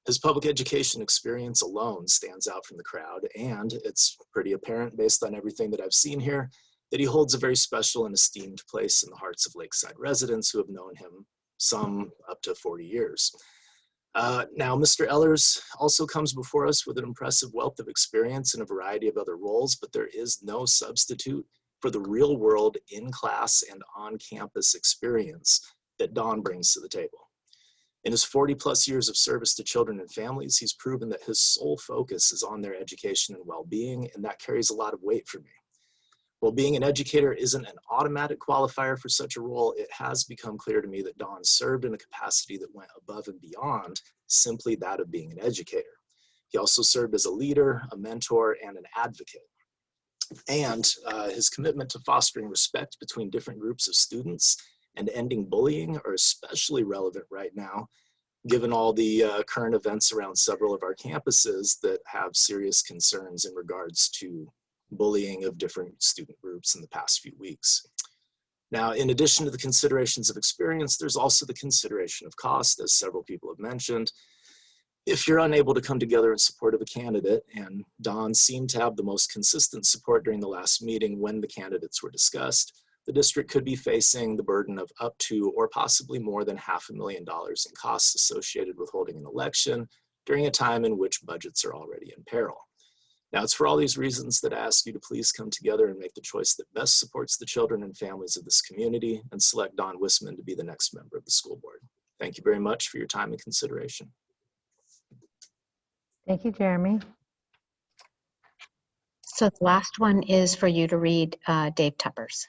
His public education experience alone stands out from the crowd, and it's pretty apparent based on everything that I've seen here that he holds a very special and esteemed place in the hearts of Lakeside residents who have known him some up to 40 years. Now, Mr. Ellers also comes before us with an impressive wealth of experience in a variety of other roles, but there is no substitute for the real world in-class and on-campus experience that Don brings to the table. In his 40+ years of service to children and families, he's proven that his sole focus is on their education and well-being, and that carries a lot of weight for me. While being an educator isn't an automatic qualifier for such a role, it has become clear to me that Don served in a capacity that went above and beyond simply that of being an educator. He also served as a leader, a mentor, and an advocate. And his commitment to fostering respect between different groups of students and ending bullying are especially relevant right now, given all the current events around several of our campuses that have serious concerns in regards to bullying of different student groups in the past few weeks. Now, in addition to the considerations of experience, there's also the consideration of cost, as several people have mentioned. If you're unable to come together in support of a candidate, and Don seemed to have the most consistent support during the last meeting when the candidates were discussed, the district could be facing the burden of up to or possibly more than $500,000 in costs associated with holding an election during a time in which budgets are already in peril. Now, it's for all these reasons that I ask you to please come together and make the choice that best supports the children and families of this community and select Don Wisman to be the next member of the school board. Thank you very much for your time and consideration. Thank you, Jeremy. So the last one is for you to read, Dave Tuppers.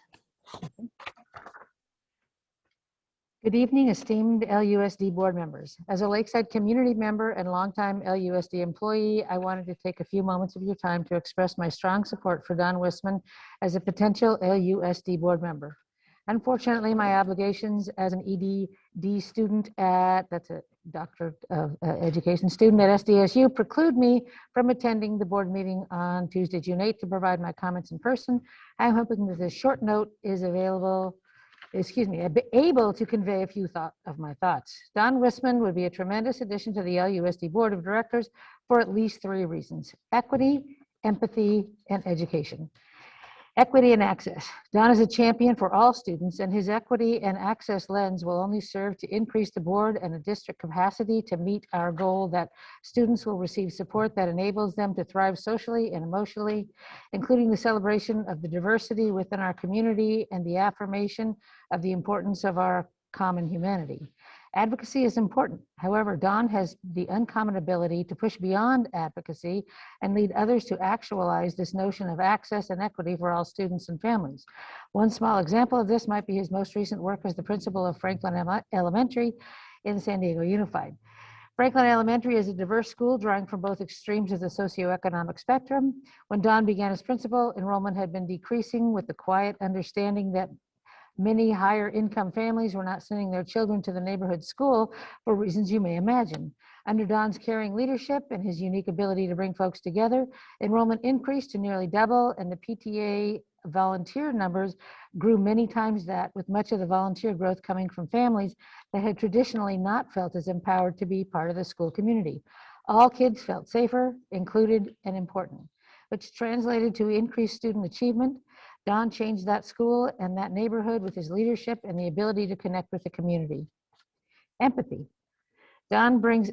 Good evening, esteemed LUSD board members. As a Lakeside community member and longtime LUSD employee, I wanted to take a few moments of your time to express my strong support for Don Wisman as a potential LUSD board member. Unfortunately, my obligations as an EDD student that's a Doctor of Education student at SDSU, preclude me from attending the board meeting on Tuesday, June 8th to provide my comments in person. I'm hoping that this short note is able to convey a few of my thoughts. Don Wisman would be a tremendous addition to the LUSD Board of Directors for at least 3 reasons: equity, empathy, and education. Equity and access. Don is a champion for all students, and his equity and access lens will only serve to increase the board and the district capacity to meet our goal that students will receive support that enables them to thrive socially and emotionally, including the celebration of the diversity within our community and the affirmation of the importance of our common humanity. Advocacy is important. However, Don has the uncommon ability to push beyond advocacy and lead others to actualize this notion of access and equity for all students and families. One small example of this might be his most recent work as the principal of Franklin Elementary in San Diego Unified. Franklin Elementary is a diverse school drawing from both extremes of the socioeconomic spectrum. When Don began as principal, enrollment had been decreasing with the quiet understanding that many higher income families were not sending their children to the neighborhood school for reasons you may imagine. Under Don's caring leadership and his unique ability to bring folks together, enrollment increased to nearly double, and the PTA volunteer numbers grew many times that, with much of the volunteer growth coming from families that had traditionally not felt as empowered to be part of the school community. All kids felt safer, included, and important, which translated to increased student achievement. Don changed that school and that neighborhood with his leadership and the ability to connect with the community. Empathy. Don brings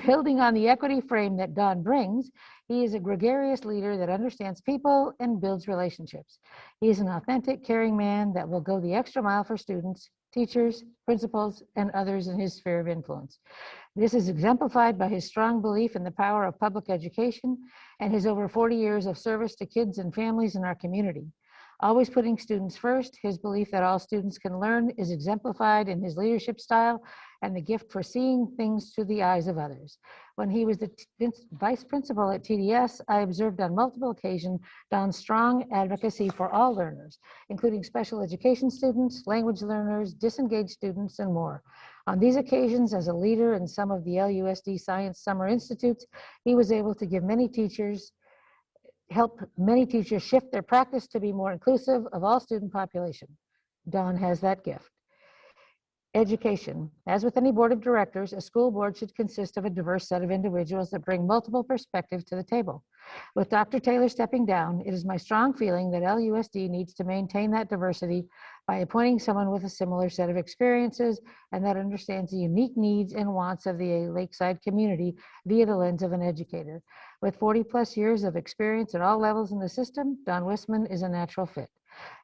building on the equity frame that Don brings, he is a gregarious leader that understands people and builds relationships. He is an authentic, caring man that will go the extra mile for students, teachers, principals, and others in his sphere of influence. This is exemplified by his strong belief in the power of public education and his over 40 years of service to kids and families in our community. Always putting students first, his belief that all students can learn is exemplified in his leadership style and the gift for seeing things through the eyes of others. When he was the vice principal at TDS, I observed on multiple occasions Don's strong advocacy for all learners, including special education students, language learners, disengaged students, and more. On these occasions, as a leader in some of the LUSD Science Summer Institutes, he was able to help many teachers shift their practice to be more inclusive of all student population. Don has that gift. Education. As with any board of directors, a school board should consist of a diverse set of individuals that bring multiple perspectives to the table. With Dr. Taylor stepping down, it is my strong feeling that LUSD needs to maintain that diversity by appointing someone with a similar set of experiences and that understands the unique needs and wants of the Lakeside community via the lens of an educator. With 40+ years of experience at all levels in the system, Don Wisman is a natural fit.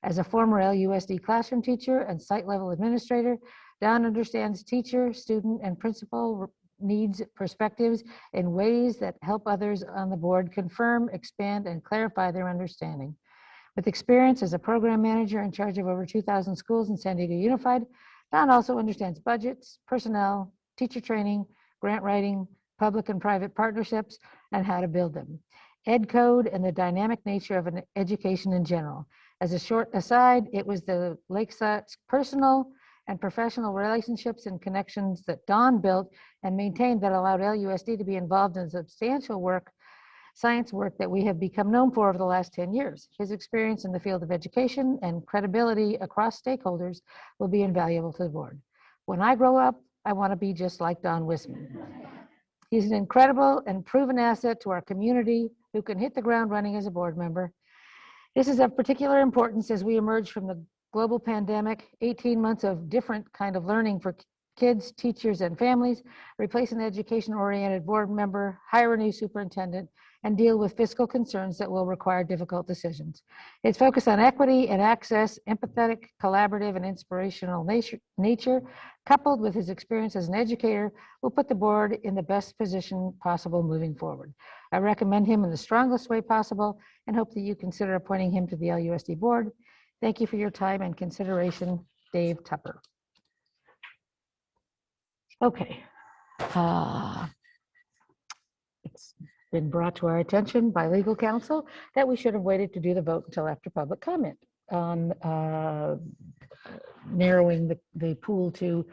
As a former LUSD classroom teacher and site level administrator, Don understands teacher, student, and principal needs, perspectives in ways that help others on the board confirm, expand, and clarify their understanding. With experience as a program manager in charge of over 2,000 schools in San Diego Unified, Don also understands budgets, personnel, teacher training, grant writing, public and private partnerships, and how to build them. Ed code and the dynamic nature of an education in general. As a short aside, it was the Lakeside's personal and professional relationships and connections that Don built and maintained that allowed LUSD to be involved in substantial science work that we have become known for over the last 10 years. His experience in the field of education and credibility across stakeholders will be invaluable to the board. When I grow up, I want to be just like Don Wisman. He's an incredible and proven asset to our community who can hit the ground running as a board member. This is of particular importance as we emerge from the global pandemic, 18 months of different kind of learning for kids, teachers, and families, replace an education-oriented board member, hire a new superintendent, and deal with fiscal concerns that will require difficult decisions. Its focus on equity and access, empathetic, collaborative, and inspirational nature, coupled with his experience as an educator, will put the board in the best position possible moving forward. I recommend him in the strongest way possible and hope that you consider appointing him to the LUSD board. Thank you for your time and consideration, Dave Tupper. Okay. It's been brought to our attention by legal counsel that we should have waited to do the vote until after public comment on narrowing the pool to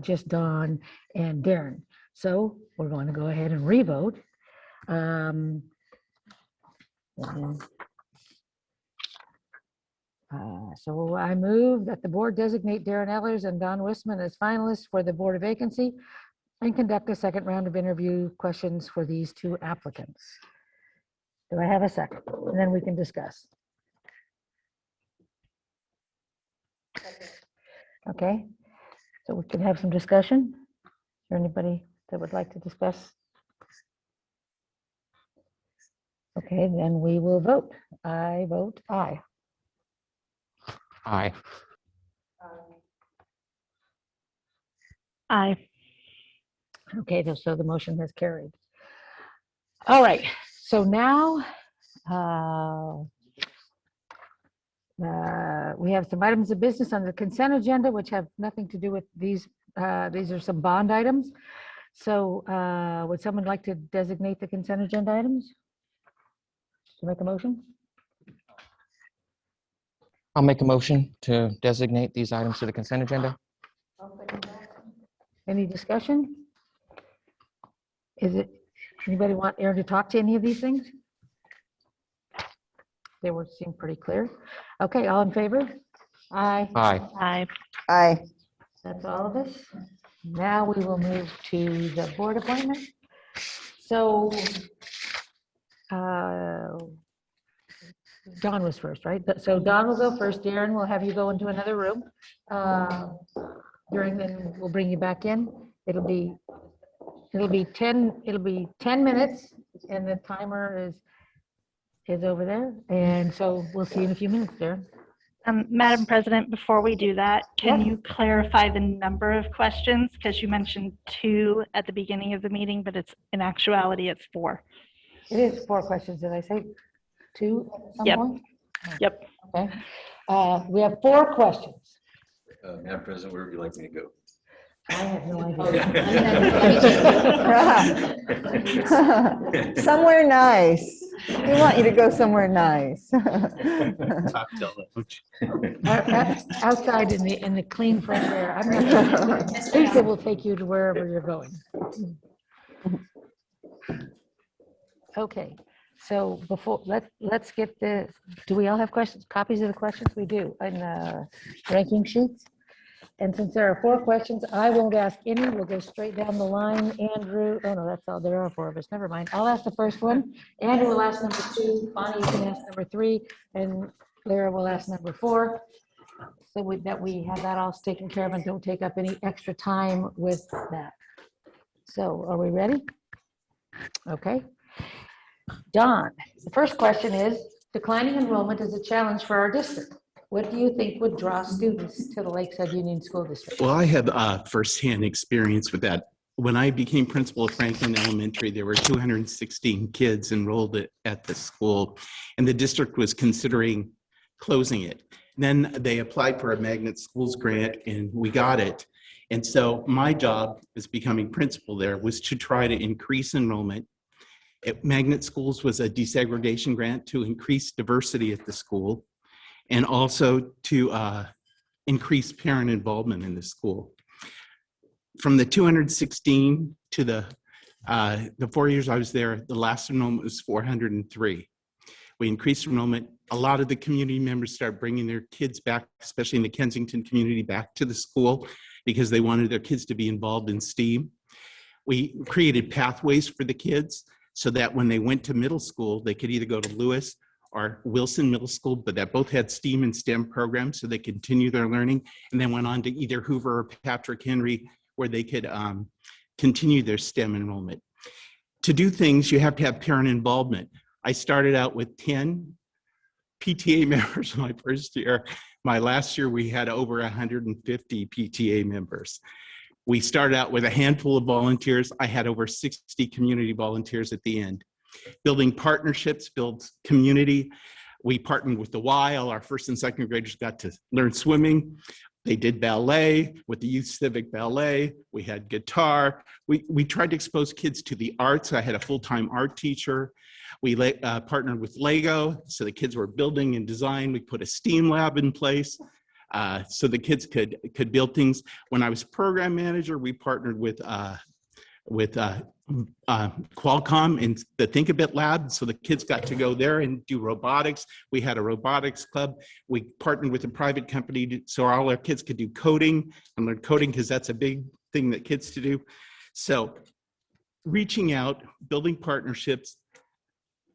just Don and Darren. So we're going to go ahead and revote. So I move that the board designate Darren Ellers and Don Wisman as finalists for the board of vacancy and conduct a second round of interview questions for these two applicants. Do I have a second? And then we can discuss. Okay, so we can have some discussion. Is there anybody that would like to discuss? Okay, then we will vote. I vote aye. Aye. Aye. Okay, so the motion has carried. All right, so now we have some items of business on the consent agenda, which have nothing to do with these. These are some bond items. So would someone like to designate the consent agenda items? To make a motion? I'll make a motion to designate these items to the consent agenda. Any discussion? Is it, anybody want Aaron to talk to any of these things? They were, seem pretty clear. Okay, all in favor? Aye. Aye. Aye. Aye. That's all of us. Now we will move to the board appointment. So Dawn was first, right? So Dawn will go first. Darren, we'll have you go into another room. Then we'll bring you back in. It'll be 10 minutes, and the timer is over there. And so we'll see you in a few minutes, Darren. Madam President, before we do that, can Yes. you clarify the number of questions? Because you mentioned 2 at the beginning of the meeting, but it's in actuality, it's 4. It is 4 questions. Did I say 2 at some Yep. point? Yep. Okay. We have 4 questions. Madam President, where would you like me to go? I have no idea. Somewhere nice. We want you to go somewhere nice. Outside in the clean fresh air. I'm not sure. Lisa will take you to wherever you're going. Okay, so before let's get the. Do we all have questions? Copies of the questions? We do in the ranking sheets. And since there are 4 questions, I won't ask any. We'll go straight down the line. Andrew, oh no, that's all. There are 4 of us. Never mind. I'll ask the first one. Andrew will ask number 2. Bonnie, you can ask number 3, and Lara will ask number 4. So that we have that all taken care of and don't take up any extra time with that. So are we ready? Okay. Don, the first question is, declining enrollment is a challenge for our district. What do you think would draw students to the Lakeside Union School District? Well, I have firsthand experience with that. When I became principal of Franklin Elementary, there were 216 kids enrolled at the school, and the district was considering closing it. Then they applied for a Magnet Schools grant, and we got it. And so my job as becoming principal there was to try to increase enrollment. Magnet Schools was a desegregation grant to increase diversity at the school, and also to increase parent involvement in the school. From the 216 to the 4 years I was there, the last enrollment was 403. We increased enrollment. A lot of the community members started bringing their kids back, especially in the Kensington community, back to the school because they wanted their kids to be involved in STEAM. We created pathways for the kids so that when they went to middle school, they could either go to Lewis or Wilson Middle School, but that both had STEAM and STEM programs, so they continue their learning, and then went on to either Hoover or Patrick Henry, where they could continue their STEM enrollment. To do things, you have to have parent involvement. I started out with 10 PTA members my first year. My last year, we had over 150 PTA members. We started out with a handful of volunteers. I had over 60 community volunteers at the end. Building partnerships, builds community. We partnered with the Y. All our first and second graders got to learn swimming. They did ballet with the Youth Civic Ballet. We had guitar. We tried to expose kids to the arts. I had a full-time art teacher. We partnered with Lego, so the kids were building and design. We put a STEAM lab in place so the kids could build things. When I was program manager, we partnered with Qualcomm and the Think a Bit Lab, so the kids got to go there and do robotics. We had a robotics club. We partnered with a private company so all our kids could do coding and learn coding because that's a big thing that kids to do. So reaching out, building partnerships.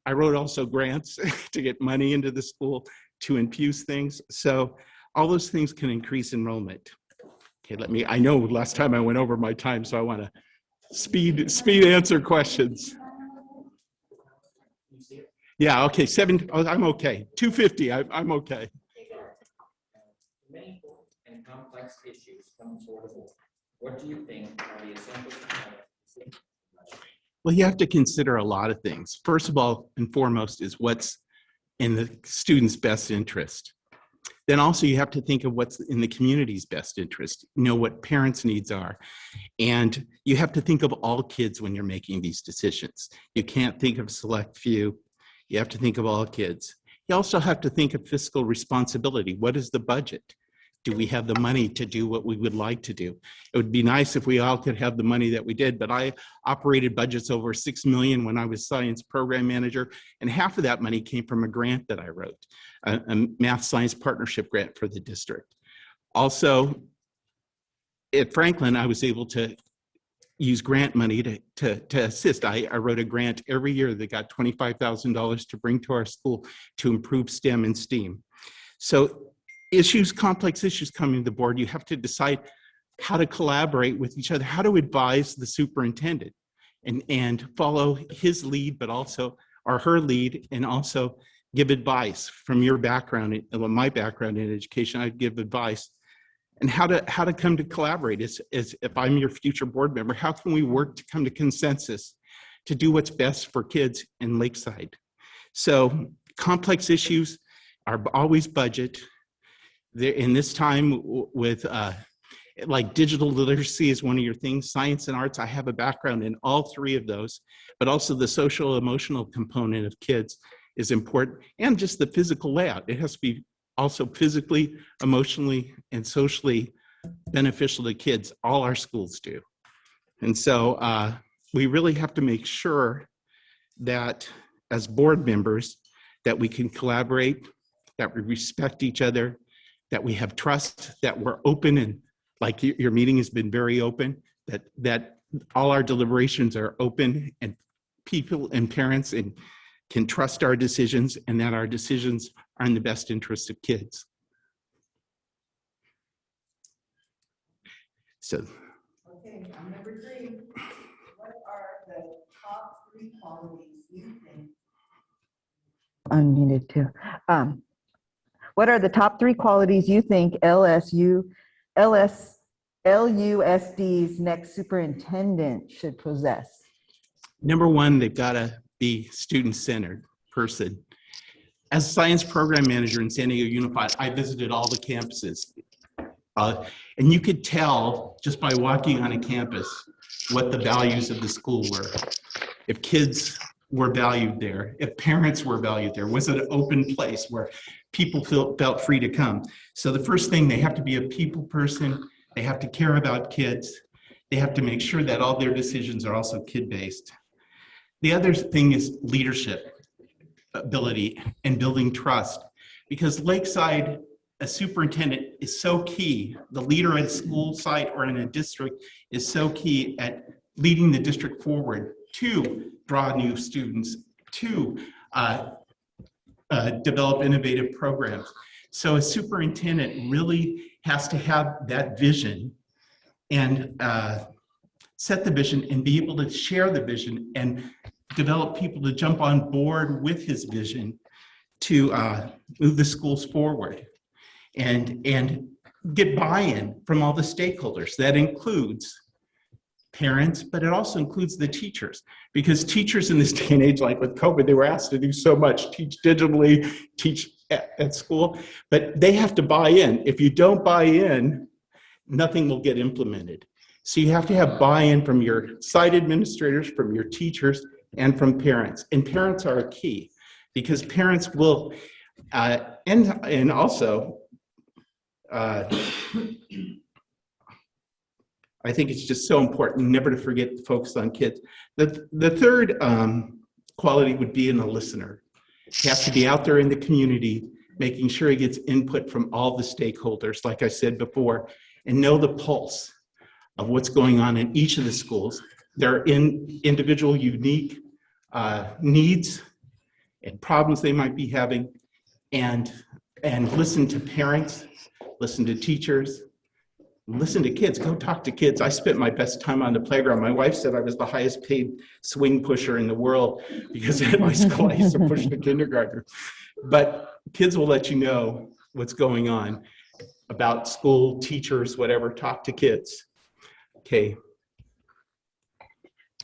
I wrote also grants to get money into the school to infuse things. So all those things can increase enrollment. Okay, I know last time I went over my time, so I want to speed answer questions. Yeah, okay, I'm okay. 250, I'm okay. Many and complex issues come before the board. What do you think are the essential components? Well, you have to consider a lot of things. First of all and foremost is what's in the student's best interest. Then also you have to think of what's in the community's best interest, know what parents' needs are. And you have to think of all kids when you're making these decisions. You can't think of select few. You have to think of all kids. You also have to think of fiscal responsibility. What is the budget? Do we have the money to do what we would like to do? It would be nice if we all could have the money that we did, but I operated budgets over 6 million when I was science program manager, and half of that money came from a grant that I wrote, a math science partnership grant for the district. Also, at Franklin, I was able to use grant money to assist. I wrote a grant every year that got $25,000 to bring to our school to improve STEM and STEAM. So complex issues coming to the board, you have to decide how to collaborate with each other, how to advise the superintendent and follow his lead, but also, or her lead, and also give advice from your background, my background in education. I'd give advice and how to come to collaborate is if I'm your future board member, how can we work to come to consensus to do what's best for kids in Lakeside? So complex issues are always budget. In this time with like digital literacy is one of your things, science and arts, I have a background in all three of those, but also the social emotional component of kids is important, and just the physical layout. It has to be also physically, emotionally, and socially beneficial to kids. All our schools do. And so we really have to make sure that as board members that we can collaborate, that we respect each other, that we have trust, that we're open, and like your meeting has been very open, that all our deliberations are open and people and parents can trust our decisions, and that our decisions are in the best interest of kids. So. Okay, number 3. What are the top 3 qualities you think? Unmuted too. What are the top 3 qualities you think LUSD's next superintendent should possess? Number 1, they've got to be student-centered person. As a science program manager in San Diego Unified, I visited all the campuses. And you could tell just by walking on a campus what the values of the school were. If kids were valued there, if parents were valued there, was it an open place where people felt free to come? So the first thing, they have to be a people person. They have to care about kids. They have to make sure that all their decisions are also kid-based. The other thing is leadership ability and building trust, because Lakeside, a superintendent is so key. The leader at a school site or in a district is so key at leading the district forward to draw new students, to develop innovative programs. So a superintendent really has to have that vision and set the vision and be able to share the vision and develop people to jump on board with his vision to move the schools forward and get buy-in from all the stakeholders. That includes parents, but it also includes the teachers, because teachers in this day and age, like with COVID, they were asked to do so much, teach digitally, teach at school, but they have to buy in. If you don't buy in, nothing will get implemented. So you have to have buy-in from your site administrators, from your teachers, and from parents. And parents are a key, because parents will, and also, I think it's just so important never to forget to focus on kids. The third quality would be in a listener. He has to be out there in the community, making sure he gets input from all the stakeholders, like I said before, and know the pulse of what's going on in each of the schools. There are individual unique needs and problems they might be having, and listen to parents, listen to teachers, listen to kids. Go talk to kids. I spent my best time on the playground. My wife said I was the highest paid swing pusher in the world, because at my school I used to push the kindergartner. But kids will let you know what's going on about school, teachers, whatever. Talk to kids. Okay.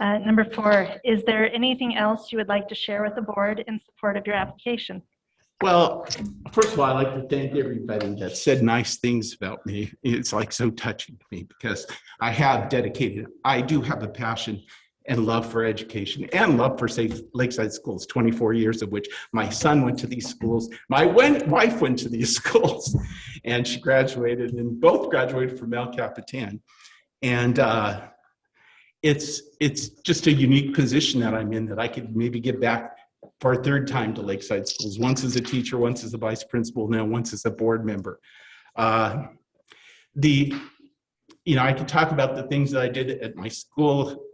Number 4, is there anything else you would like to share with the board in support of your application? Well, first of all, I'd like to thank everybody that said nice things about me. It's like so touching to me because I do have a passion and love for education and love for, say, Lakeside schools, 24 years of which my son went to these schools. My wife went to these schools and she graduated, and both graduated from El Capitan. And it's just a unique position that I'm in, that I could maybe give back for a third time to Lakeside schools, once as a teacher, once as a vice principal, now once as a board member. I could talk about the things that I did at my school,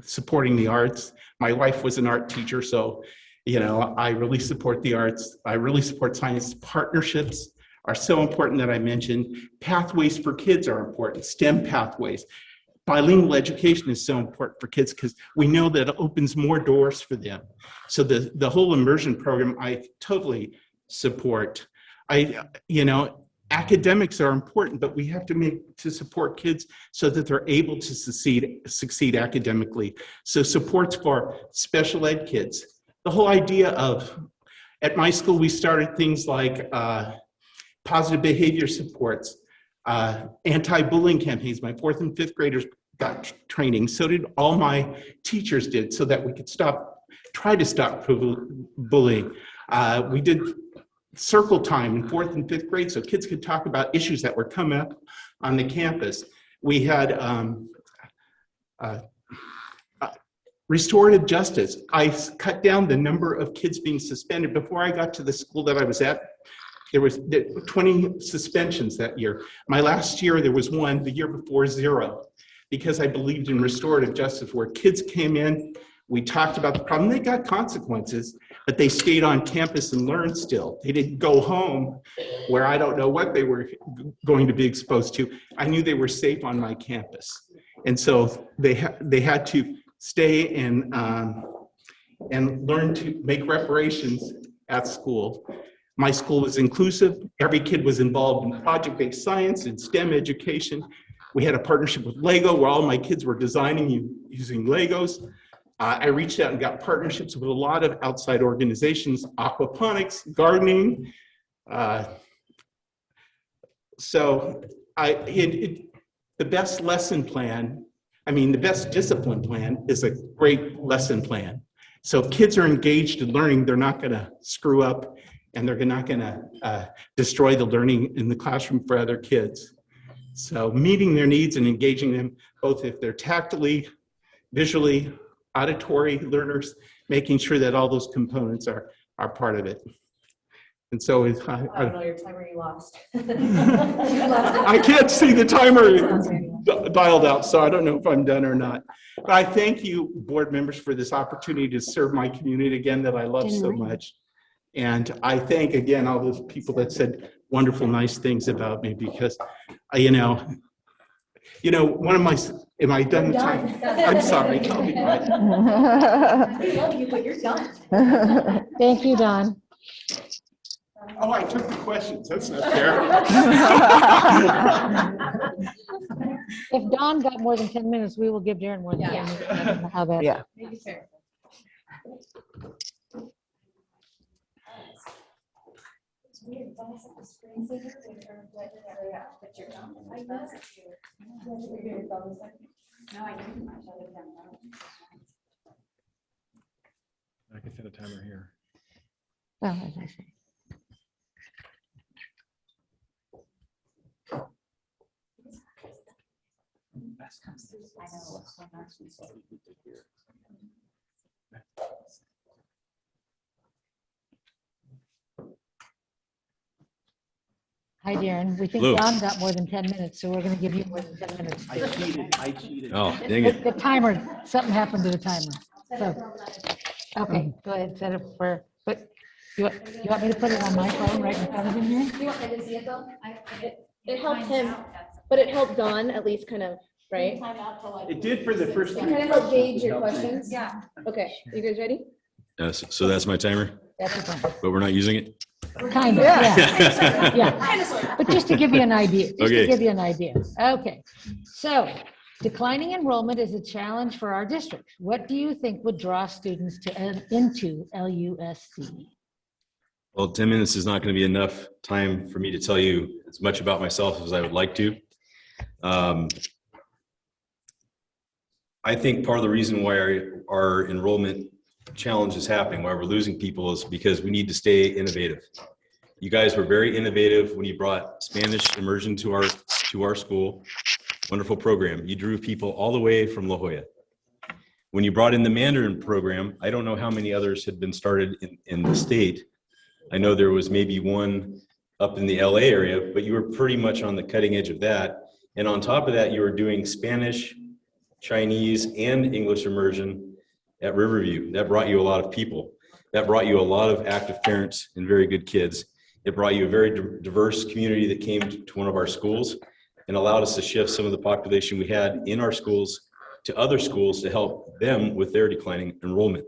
supporting the arts. My wife was an art teacher, so I really support the arts. I really support science. Partnerships are so important that I mentioned. Pathways for kids are important, STEM pathways. Bilingual education is so important for kids because we know that it opens more doors for them. So the whole immersion program, I totally support. Academics are important, but we have to support kids so that they're able to succeed academically. So supports for special ed kids. The whole idea of, at my school, we started things like positive behavior supports, anti-bullying campaigns. My 4th and 5th graders got training. So did all my teachers did, so that we could try to stop bullying. We did circle time in 4th and 5th grade so kids could talk about issues that were coming up on the campus. We had restorative justice. I cut down the number of kids being suspended. Before I got to the school that I was at, there was 20 suspensions that year. My last year, there was 1, the year before 0, because I believed in restorative justice, where kids came in, we talked about the problem, they got consequences, but they stayed on campus and learned still. They didn't go home where I don't know what they were going to be exposed to. I knew they were safe on my campus. And so they had to stay and learn to make reparations at school. My school was inclusive. Every kid was involved in project-based science and STEM education. We had a partnership with Lego where all my kids were designing using Legos. I reached out and got partnerships with a lot of outside organizations, aquaponics, gardening. The best lesson plan, the best discipline plan is a great lesson plan. So if kids are engaged in learning, they're not gonna screw up and they're not gonna destroy the learning in the classroom for other kids. So meeting their needs and engaging them, both if they're tactily, visually, auditory learners, making sure that all those components are part of it. And so I don't know your timer, you lost. I can't see the timer dialed out, so I don't know if I'm done or not. But I thank you, board members, for this opportunity to serve my community again that I love so much. And I thank again all those people that said wonderful, nice things about me, because one of my, am I done with time? I'm sorry. I'll be quiet. We love you, but you're done. Thank you, Don. Oh, I took the questions. That's not fair. If Don got more than 10 minutes, we will give Darren more than 10 minutes. I don't know how that. Yeah. I can set a timer here. Oh, I see. Hi, Darren. We think Hello. Don got more than 10 minutes, so we're going to give you more than 10 minutes. I cheated. Oh, dang it. The timer, something happened to the timer. So, okay, go ahead, set it for, but you want me to put it on my phone right in front of him here? You want me to see it though? It helped him, but it helped Don at least kind of, right? It did for the first It three. kind of helped gauge your questions. questions. Yeah. Okay, you guys ready? Yes, so that's my timer, That's the timer. but we're not using it? Kind of, yeah. Yeah. Kind of, sort of. But just to give you an idea, just to Okay. give you an idea. Okay, so Declining enrollment is a challenge for our district. What do you think would draw students into LUSD? Well, 10 minutes is not going to be enough time for me to tell you as much about myself as I would like to. I think part of the reason why our enrollment challenge is happening, why we're losing people, is because we need to stay innovative. You guys were very innovative when you brought Spanish immersion to our school. Wonderful program. You drew people all the way from La Jolla. When you brought in the Mandarin program, I don't know how many others had been started in the state. I know there was maybe one up in the LA area, but you were pretty much on the cutting edge of that. And on top of that, you were doing Spanish, Chinese, and English immersion at Riverview. That brought you a lot of people. That brought you a lot of active parents and very good kids. It brought you a very diverse community that came to one of our schools and allowed us to shift some of the population we had in our schools to other schools to help them with their declining enrollment.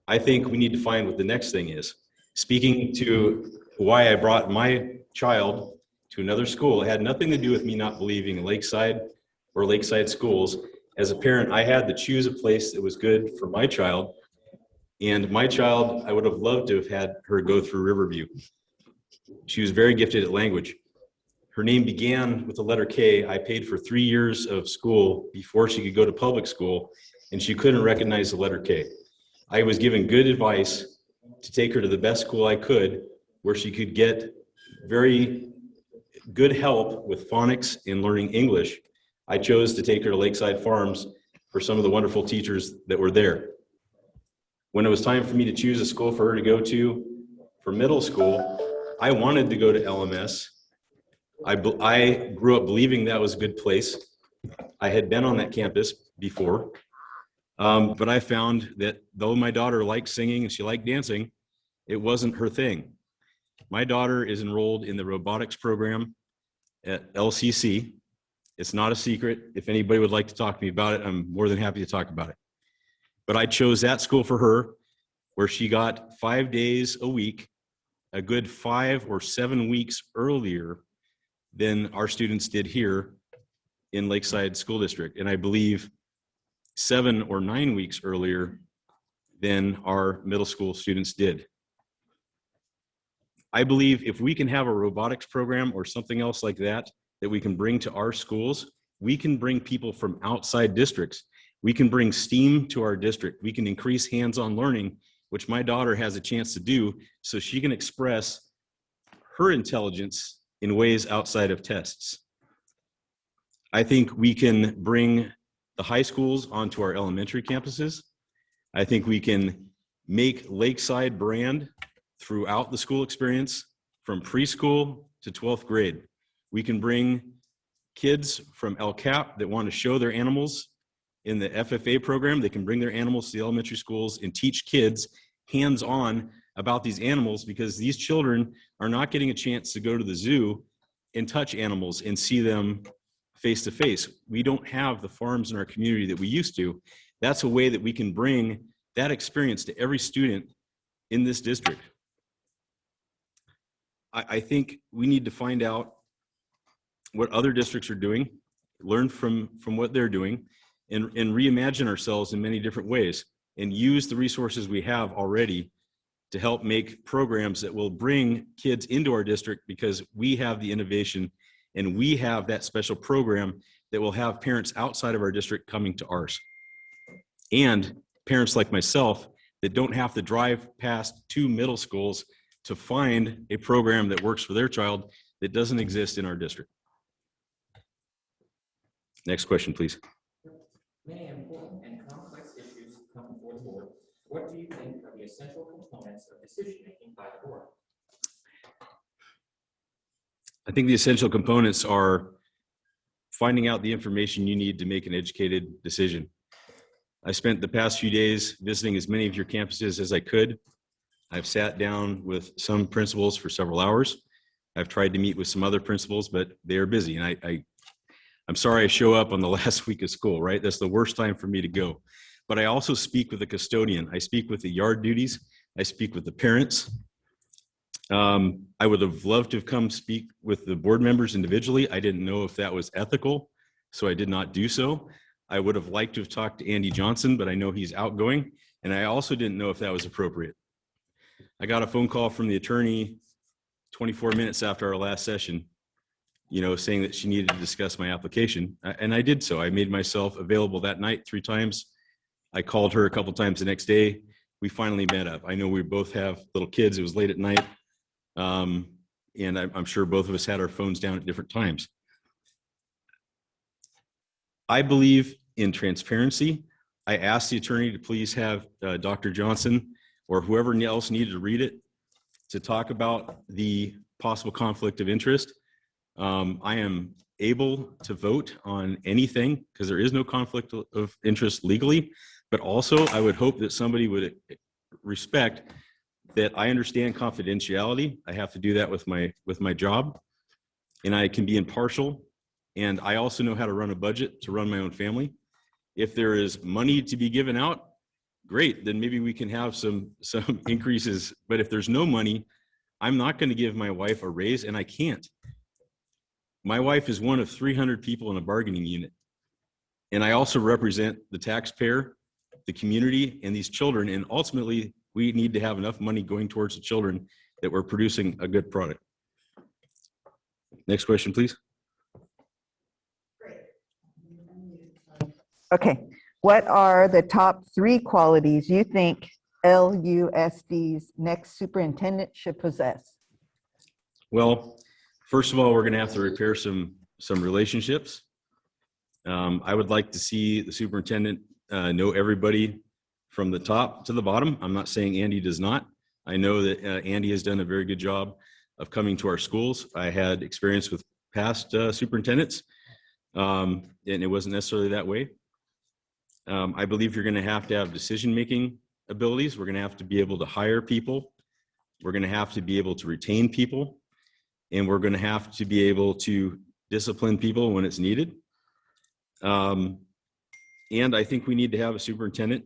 I think we need to find what the next thing is. Speaking to why I brought my child to another school, it had nothing to do with me not believing in Lakeside or Lakeside schools. As a parent, I had to choose a place that was good for my child. And my child, I would have loved to have had her go through Riverview. She was very gifted at language. Her name began with the letter K. I paid for 3 years of school before she could go to public school, and she couldn't recognize the letter K. I was given good advice to take her to the best school I could, where she could get very good help with phonics and learning English. I chose to take her to Lakeside Farms for some of the wonderful teachers that were there. When it was time for me to choose a school for her to go to for middle school, I wanted to go to LMS. I grew up believing that was a good place. I had been on that campus before, but I found that though my daughter liked singing and she liked dancing, it wasn't her thing. My daughter is enrolled in the robotics program at LCC. It's not a secret. If anybody would like to talk to me about it, I'm more than happy to talk about it. But I chose that school for her, where she got 5 days a week, a good 5 or 7 weeks earlier than our students did here in Lakeside School District. And I believe 7 or 9 weeks earlier than our middle school students did. I believe if we can have a robotics program or something else like that we can bring to our schools, we can bring people from outside districts. We can bring STEAM to our district. We can increase hands-on learning, which my daughter has a chance to do, so she can express her intelligence in ways outside of tests. I think we can bring the high schools onto our elementary campuses. I think we can make Lakeside brand throughout the school experience, from preschool to 12th grade. We can bring kids from El Cap that want to show their animals in the FFA program. They can bring their animals to the elementary schools and teach kids hands-on about these animals, because these children are not getting a chance to go to the zoo and touch animals and see them face to face. We don't have the farms in our community that we used to. That's a way that we can bring that experience to every student in this district. I think we need to find out what other districts are doing, learn from what they're doing, and reimagine ourselves in many different ways, and use the resources we have already to help make programs that will bring kids into our district, because we have the innovation and we have that special program that will have parents outside of our district coming to ours. And parents like myself that don't have to drive past 2 middle schools to find a program that works for their child that doesn't exist in our district. Next question, please. Many important and complex issues come before the board. What do you think are the essential components of decision-making by the board? I think the essential components are finding out the information you need to make an educated decision. I spent the past few days visiting as many of your campuses as I could. I've sat down with some principals for several hours. I've tried to meet with some other principals, but they are busy. And I'm sorry I show up on the last week of school, right? That's the worst time for me to go. But I also speak with the custodian. I speak with the yard duties. I speak with the parents. I would have loved to have come speak with the board members individually. I didn't know if that was ethical so I did not do so. I would have liked to have talked to Andy Johnson, but I know he's outgoing, and I also didn't know if that was appropriate. I got a phone call from the attorney 24 minutes after our last session, saying that she needed to discuss my application, and I did so. I made myself available that night 3 times. I called her a couple times the next day. We finally met up. I know we both have little kids. It was late at night. And I'm sure both of us had our phones down at different times. I believe in transparency. I asked the attorney to please have Dr. Johnson or whoever else needed to read it to talk about the possible conflict of interest. I am able to vote on anything because there is no conflict of interest legally, but also I would hope that somebody would respect that I understand confidentiality. I have to do that with my job, and I can be impartial. And I also know how to run a budget to run my own family. If there is money to be given out, great, then maybe we can have some increases. But if there's no money, I'm not going to give my wife a raise, and I can't. My wife is one of 300 people in a bargaining unit. And I also represent the taxpayer, the community, and these children. And ultimately, we need to have enough money going towards the children that we're producing a good product. Next question, please. Okay, what are the top 3 qualities you think LUSD's next superintendent should possess? Well, first of all, we're going to have to repair some relationships. I would like to see the superintendent know everybody from the top to the bottom. I'm not saying Andy does not. I know that Andy has done a very good job of coming to our schools. I had experience with past superintendents, and it wasn't necessarily that way. I believe you're going to have decision-making abilities. We're going to have to be able to hire people. We're going to have to be able to retain people. And we're going to have to be able to discipline people when it's needed. And I think we need to have a superintendent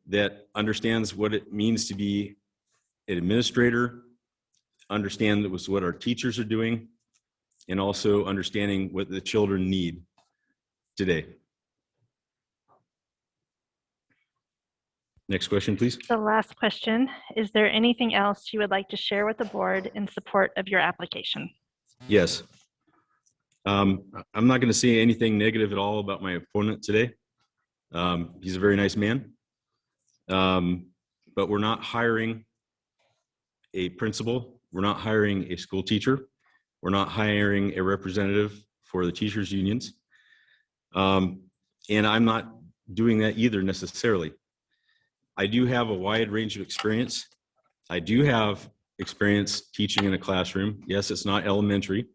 that understands what it means to be an administrator, understand what our teachers are doing, and also understanding what the children need today. Next question, please. The last question, is there anything else you would like to share with the board in support of your application? Yes. I'm not going to say anything negative at all about my opponent today. He's a very nice man. But we're not hiring a principal. We're not hiring a school teacher. We're not hiring a representative for the teachers' unions. And I'm not doing that either necessarily. I do have a wide range of experience. I do have experience teaching in a classroom. Yes, it's not elementary.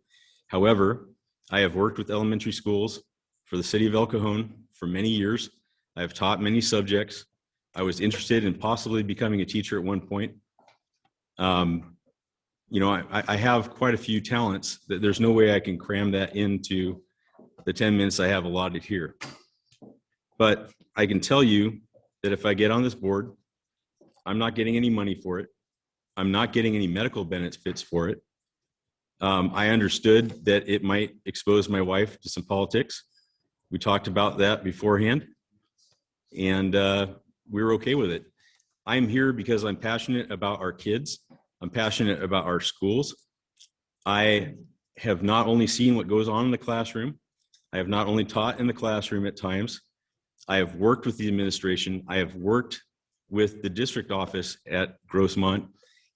However, I have worked with elementary schools for the city of El Cajon for many years. I have taught many subjects. I was interested in possibly becoming a teacher at one point. I have quite a few talents that there's no way I can cram that into the 10 minutes I have allotted here. But I can tell you that if I get on this board, I'm not getting any money for it. I'm not getting any medical benefits for it. I understood that it might expose my wife to some politics. We talked about that beforehand, and we were okay with it. I'm here because I'm passionate about our kids. I'm passionate about our schools. I have not only seen what goes on in the classroom, I have not only taught in the classroom at times, I have worked with the administration, I have worked with the district office at Grossmont,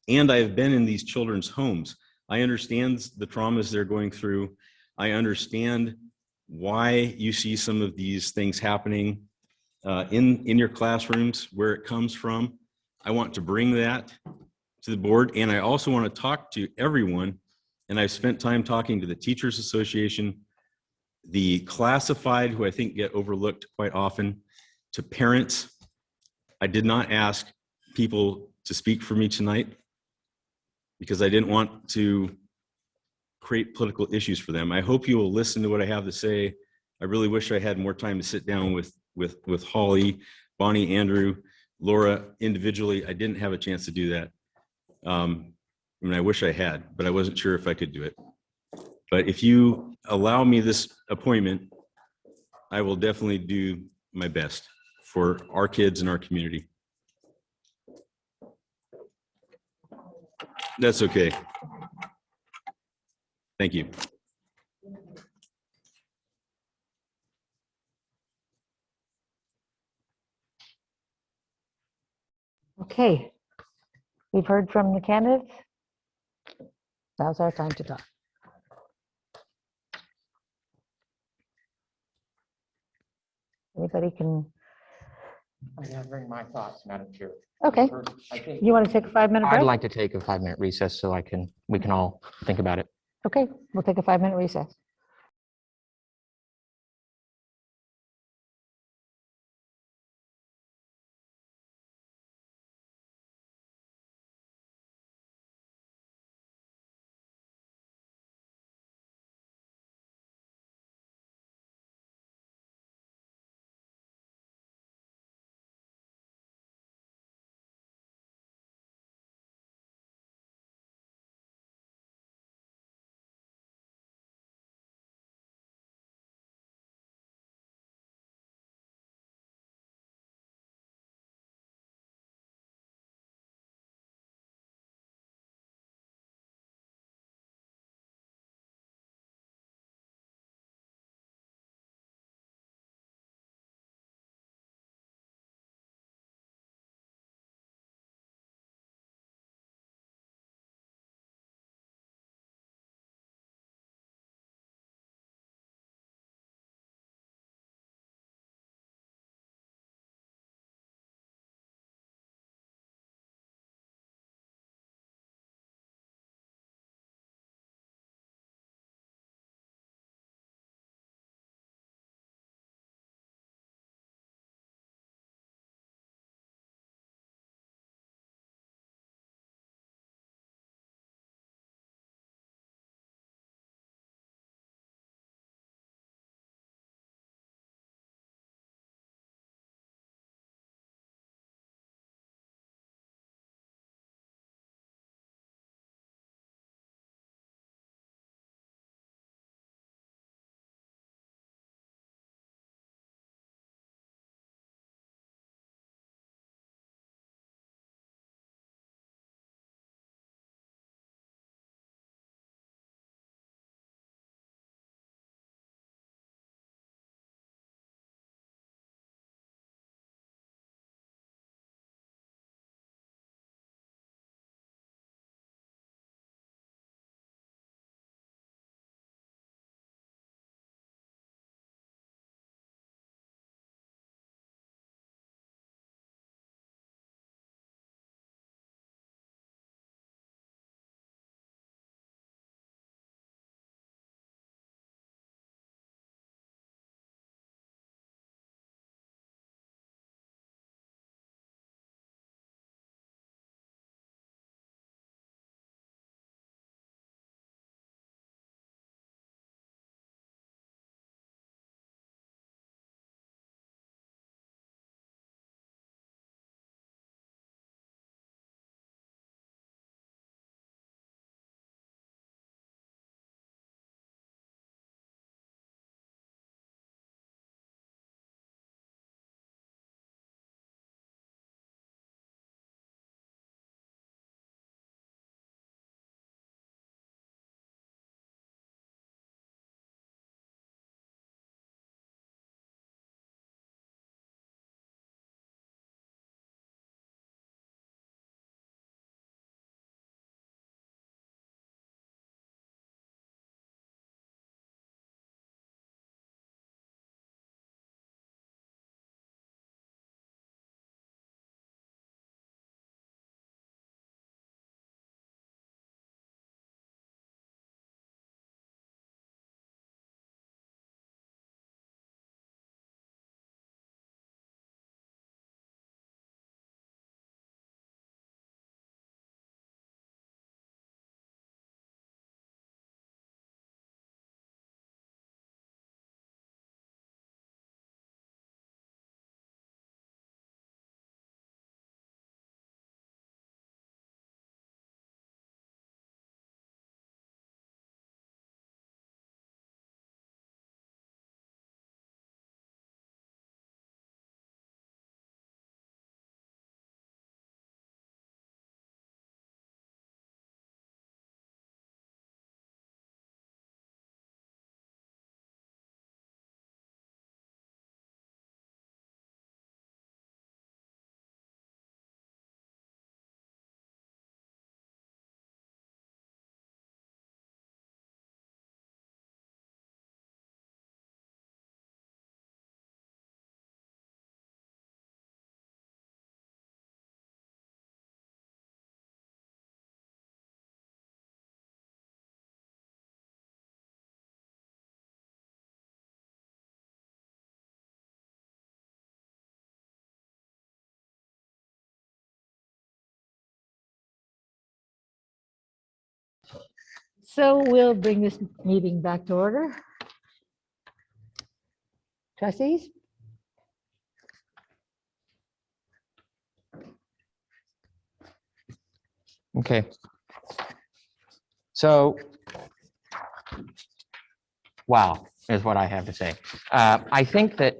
and I have been in these children's homes. I understand the traumas they're going through. I understand why you see some of these things happening in your classrooms, where it comes from. I want to bring that to the board, and I also want to talk to everyone, and I've spent time talking to the Teachers Association, the classified, who I think get overlooked quite often, to parents. I did not ask people to speak for me tonight because I didn't want to create political issues for them. I hope you will listen to what I have to say. I really wish I had more time to sit down with Holly, Bonnie, Andrew, Laura individually. I didn't have a chance to do that. I wish I had, but I wasn't sure if I could do it. But if you allow me this appointment, I will definitely do my best for our kids and our community. That's okay. Thank you. Okay. We've heard from the candidates. Now's our time to talk. Anybody can, I have bring my thoughts, Madam Chair. okay. I think You want to take a 5-minute I'd break? like to take a 5-minute recess so we can all think about it. Okay, we'll take a 5-minute recess. So we'll bring this meeting back to order. Trustees? Okay. So, wow, is what I have to say. I think that,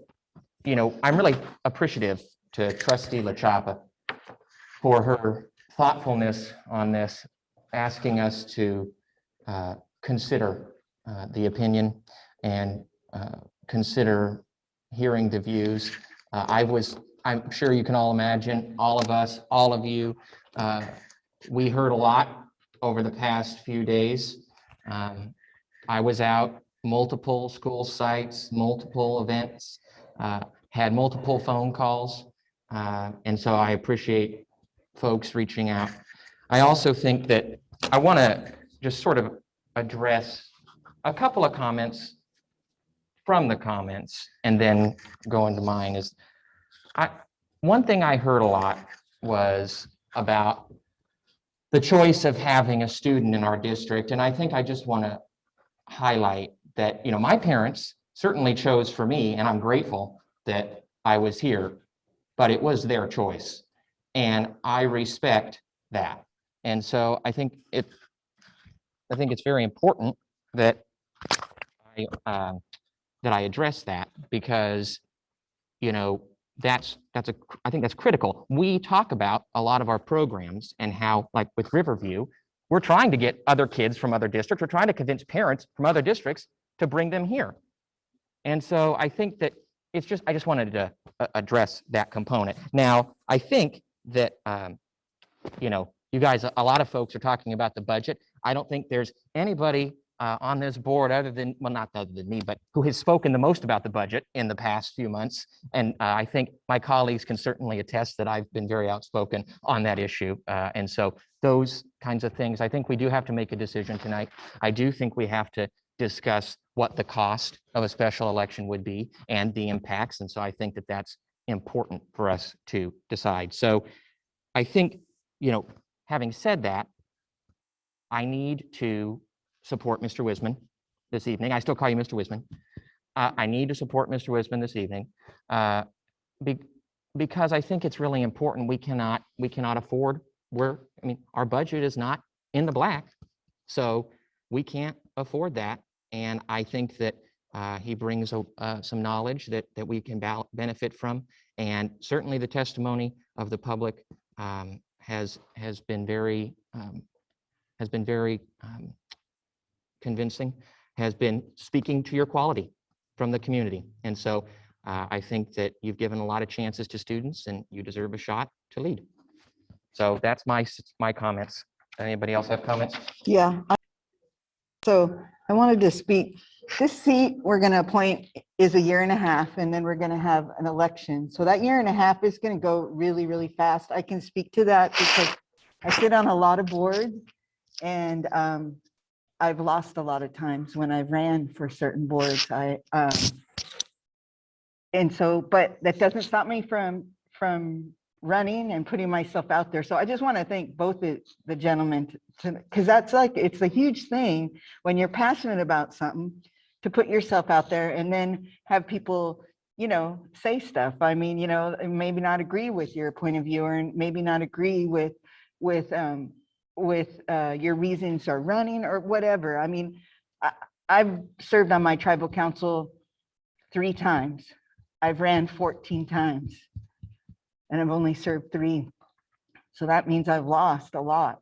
I'm really appreciative to Trustee LaChapa for her thoughtfulness on this, asking us to consider the opinion and consider hearing the views. I'm sure you can all imagine, all of us, all of you, we heard a lot over the past few days. I was out multiple school sites, multiple events, had multiple phone calls. And so I appreciate folks reaching out. I also think that I want to just sort of address a couple of comments from the comments and then go into mine. One thing I heard a lot was about the choice of having a student in our district. And I think I just want to highlight that, my parents certainly chose for me, and I'm grateful that I was here, but it was their choice. And I respect that. And so I think it's very important that I address that, because, I think that's critical. We talk about a lot of our programs and how, like with Riverview, we're trying to get other kids from other districts. We're trying to convince parents from other districts to bring them here. And so I think that I just wanted to address that component. Now, I think that, you guys, a lot of folks are talking about the budget. I don't think there's anybody on this board other than, well, not other than me, but who has spoken the most about the budget in the past few months. And I think my colleagues can certainly attest that I've been very outspoken on that issue. And so those kinds of things, I think we do have to make a decision tonight. I do think we have to discuss what the cost of a special election would be and the impacts. And so I think that that's important for us to decide. So I think, having said that, I need to support Mr. Wisman this evening. I still call you Mr. Wisman. I need to support Mr. Wisman this evening because I think it's really important. We cannot afford, our budget is not in the black, so we can't afford that. And I think that he brings some knowledge that we can benefit from. And certainly the testimony of the public has been very convincing, has been speaking to your quality from the community. And so I think that you've given a lot of chances to students and you deserve a shot to lead. So that's my comments. Anybody else have comments? Yeah. So I wanted to speak. This seat we're going to appoint is a year and a half, and then we're going to have an election. So that year and a half is going to go really, really fast. I can speak to that because I sit on a lot of boards, and I've lost a lot of times when I've ran for certain boards. And so, but that doesn't stop me from running and putting myself out there. So I just want to thank both the gentlemen, because that's it's a huge thing when you're passionate about something, to put yourself out there and then have people, say stuff. Maybe not agree with your point of view, or maybe not agree with your reasons for running or whatever. I've served on my tribal council 3 times. I've ran 14 times and I've only served 3. So that means I've lost a lot.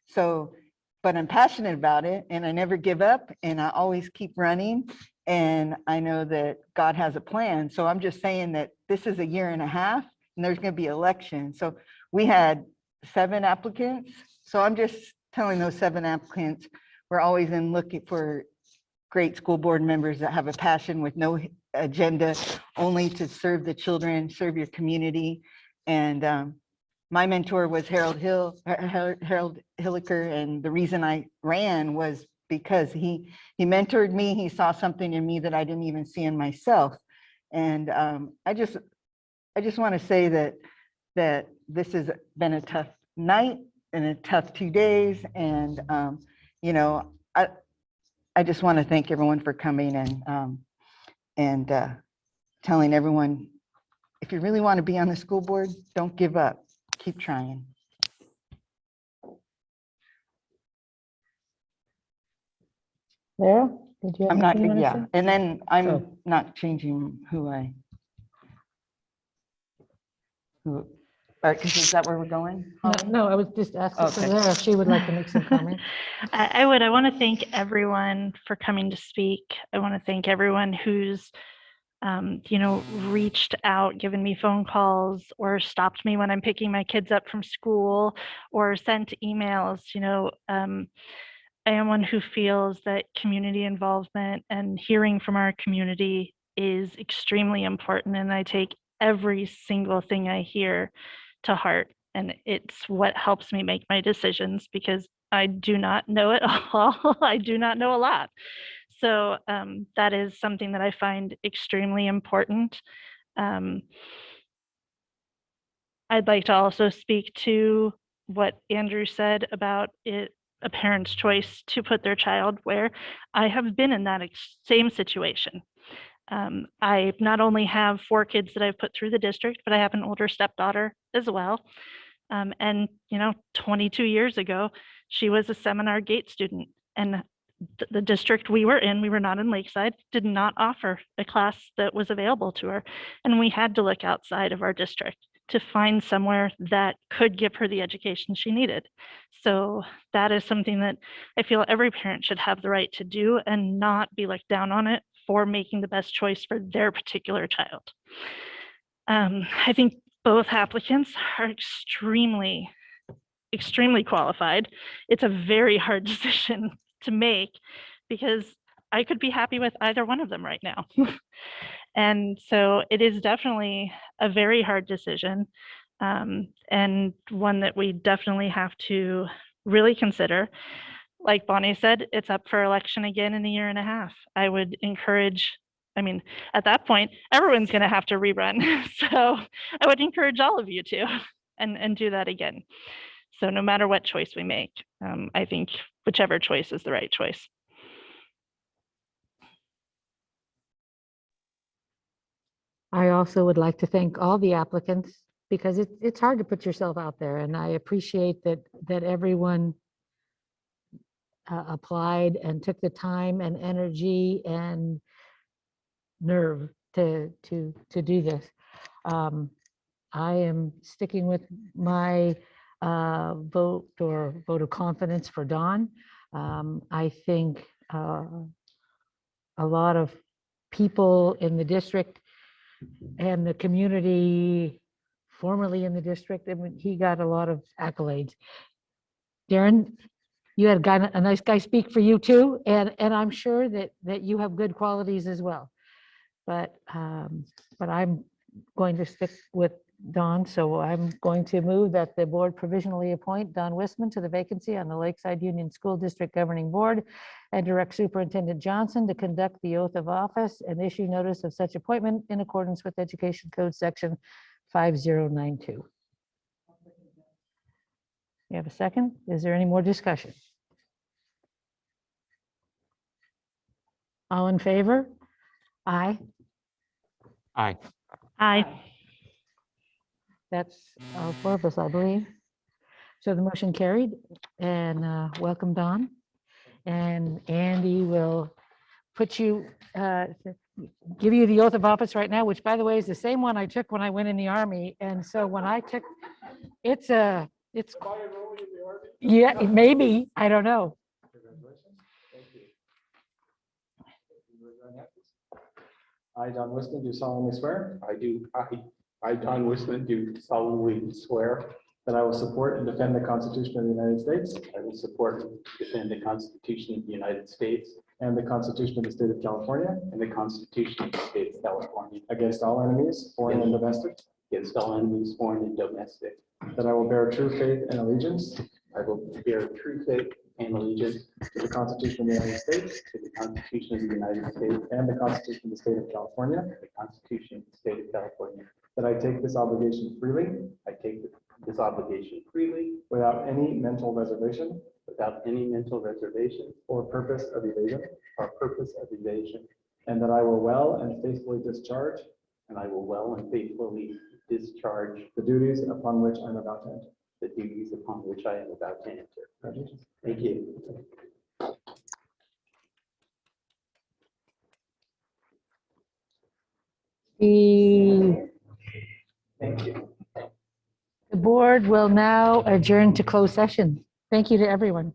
So, but I'm passionate about it and I never give up and I always keep running. And I know that God has a plan. So I'm just saying that this is a year and a half and there's going to be elections. So we had 7 applicants. So I'm just telling those 7 applicants, we're always in looking for great school board members that have a passion with no agenda, only to serve the children, serve your community. And my mentor was Harold Hilliker, and the reason I ran was because he mentored me. He saw something in me that I didn't even see in myself. And I just want to say that this has been a tough night and a tough 2 days. And I just want to thank everyone for coming and telling everyone, if you really want to be on the school board, don't give up. Keep trying. Sarah, did you have I'm not, anything you want to yeah, say? and then I'm Oh. not changing because is that where we're going? No, Holly? no, I was just asking for Okay. Sarah if she would like to make some comments. I would. I want to thank everyone for coming to speak. I want to thank everyone who's, reached out, given me phone calls, or stopped me when I'm picking my kids up from school, or sent emails. I am one who feels that community involvement and hearing from our community is extremely important, and I take every single thing I hear to heart. And it's what helps me make my decisions, because I do not know it all. I do not know a lot. So that is something that I find extremely important. Um, I'd like to also speak to what Andrew said about it, a parent's choice to put their child where. I have been in that same situation. I not only have 4 kids that I've put through the district, but I have an older stepdaughter as well. And 22 years ago, she was a seminar gate student, and the district we were in, we were not in Lakeside, did not offer a class that was available to her. And we had to look outside of our district to find somewhere that could give her the education she needed. So that is something that I feel every parent should have the right to do, and not be looked down on it for making the best choice for their particular child. I think both applicants are extremely qualified. It's a very hard decision to make, because I could be happy with either one of them right now. And so it is definitely a very hard decision, and one that we definitely have to really consider. Like Bonnie said, it's up for election again in a year and a half. I would encourage, at that point, everyone's going to have to rerun. So I would encourage all of you to, and do that again. So no matter what choice we make, I think whichever choice is the right choice. I also would like to thank all the applicants, because it's hard to put yourself out there, and I appreciate that everyone applied and took the time and energy and nerve to do this. I am sticking with my vote of confidence for Dawn. I think a lot of people in the district and the community formerly in the district, he got a lot of accolades. Darren, you had a nice guy speak for you too, and I'm sure that you have good qualities as well. But I'm going to stick with Don, so I'm going to move that the board provisionally appoint Don Wisman to the vacancy on the Lakeside Union School District Governing Board, and direct Superintendent Johnson to conduct the oath of office and issue notice of such appointment in accordance with Education Code Section 5092. You have a second? Is there any more discussion? All in favor? Aye. Aye. Aye. That's all 4 of us, I believe. So the motion carried, and welcome, Don. And Andy will put you, give you the oath of office right now, which, by the way, is the same one I took when I went in the Army. And so when I took, it's yeah, maybe, I don't know. I, Don Wisman, do solemnly swear. I, Don Wisman, do solemnly swear that I will support and defend the Constitution of the United States. I will support and defend the Constitution of the United States and the Constitution of the State of California and the Constitution of the State of California against all enemies, foreign and domestic. Against all enemies, foreign and domestic. That I will bear true faith and allegiance. I will bear true faith and allegiance to the Constitution of the United States, to the Constitution of the United States, and the Constitution of the State of California, the Constitution of the State of California. That I take this obligation freely. I take this obligation freely, without any mental reservation without any mental reservation or purpose of evasion, and that I will well and faithfully discharge, the duties upon which I'm about to enter. Congratulations. Thank you. The Thank you. the board will now adjourn to closed session. Thank you to everyone.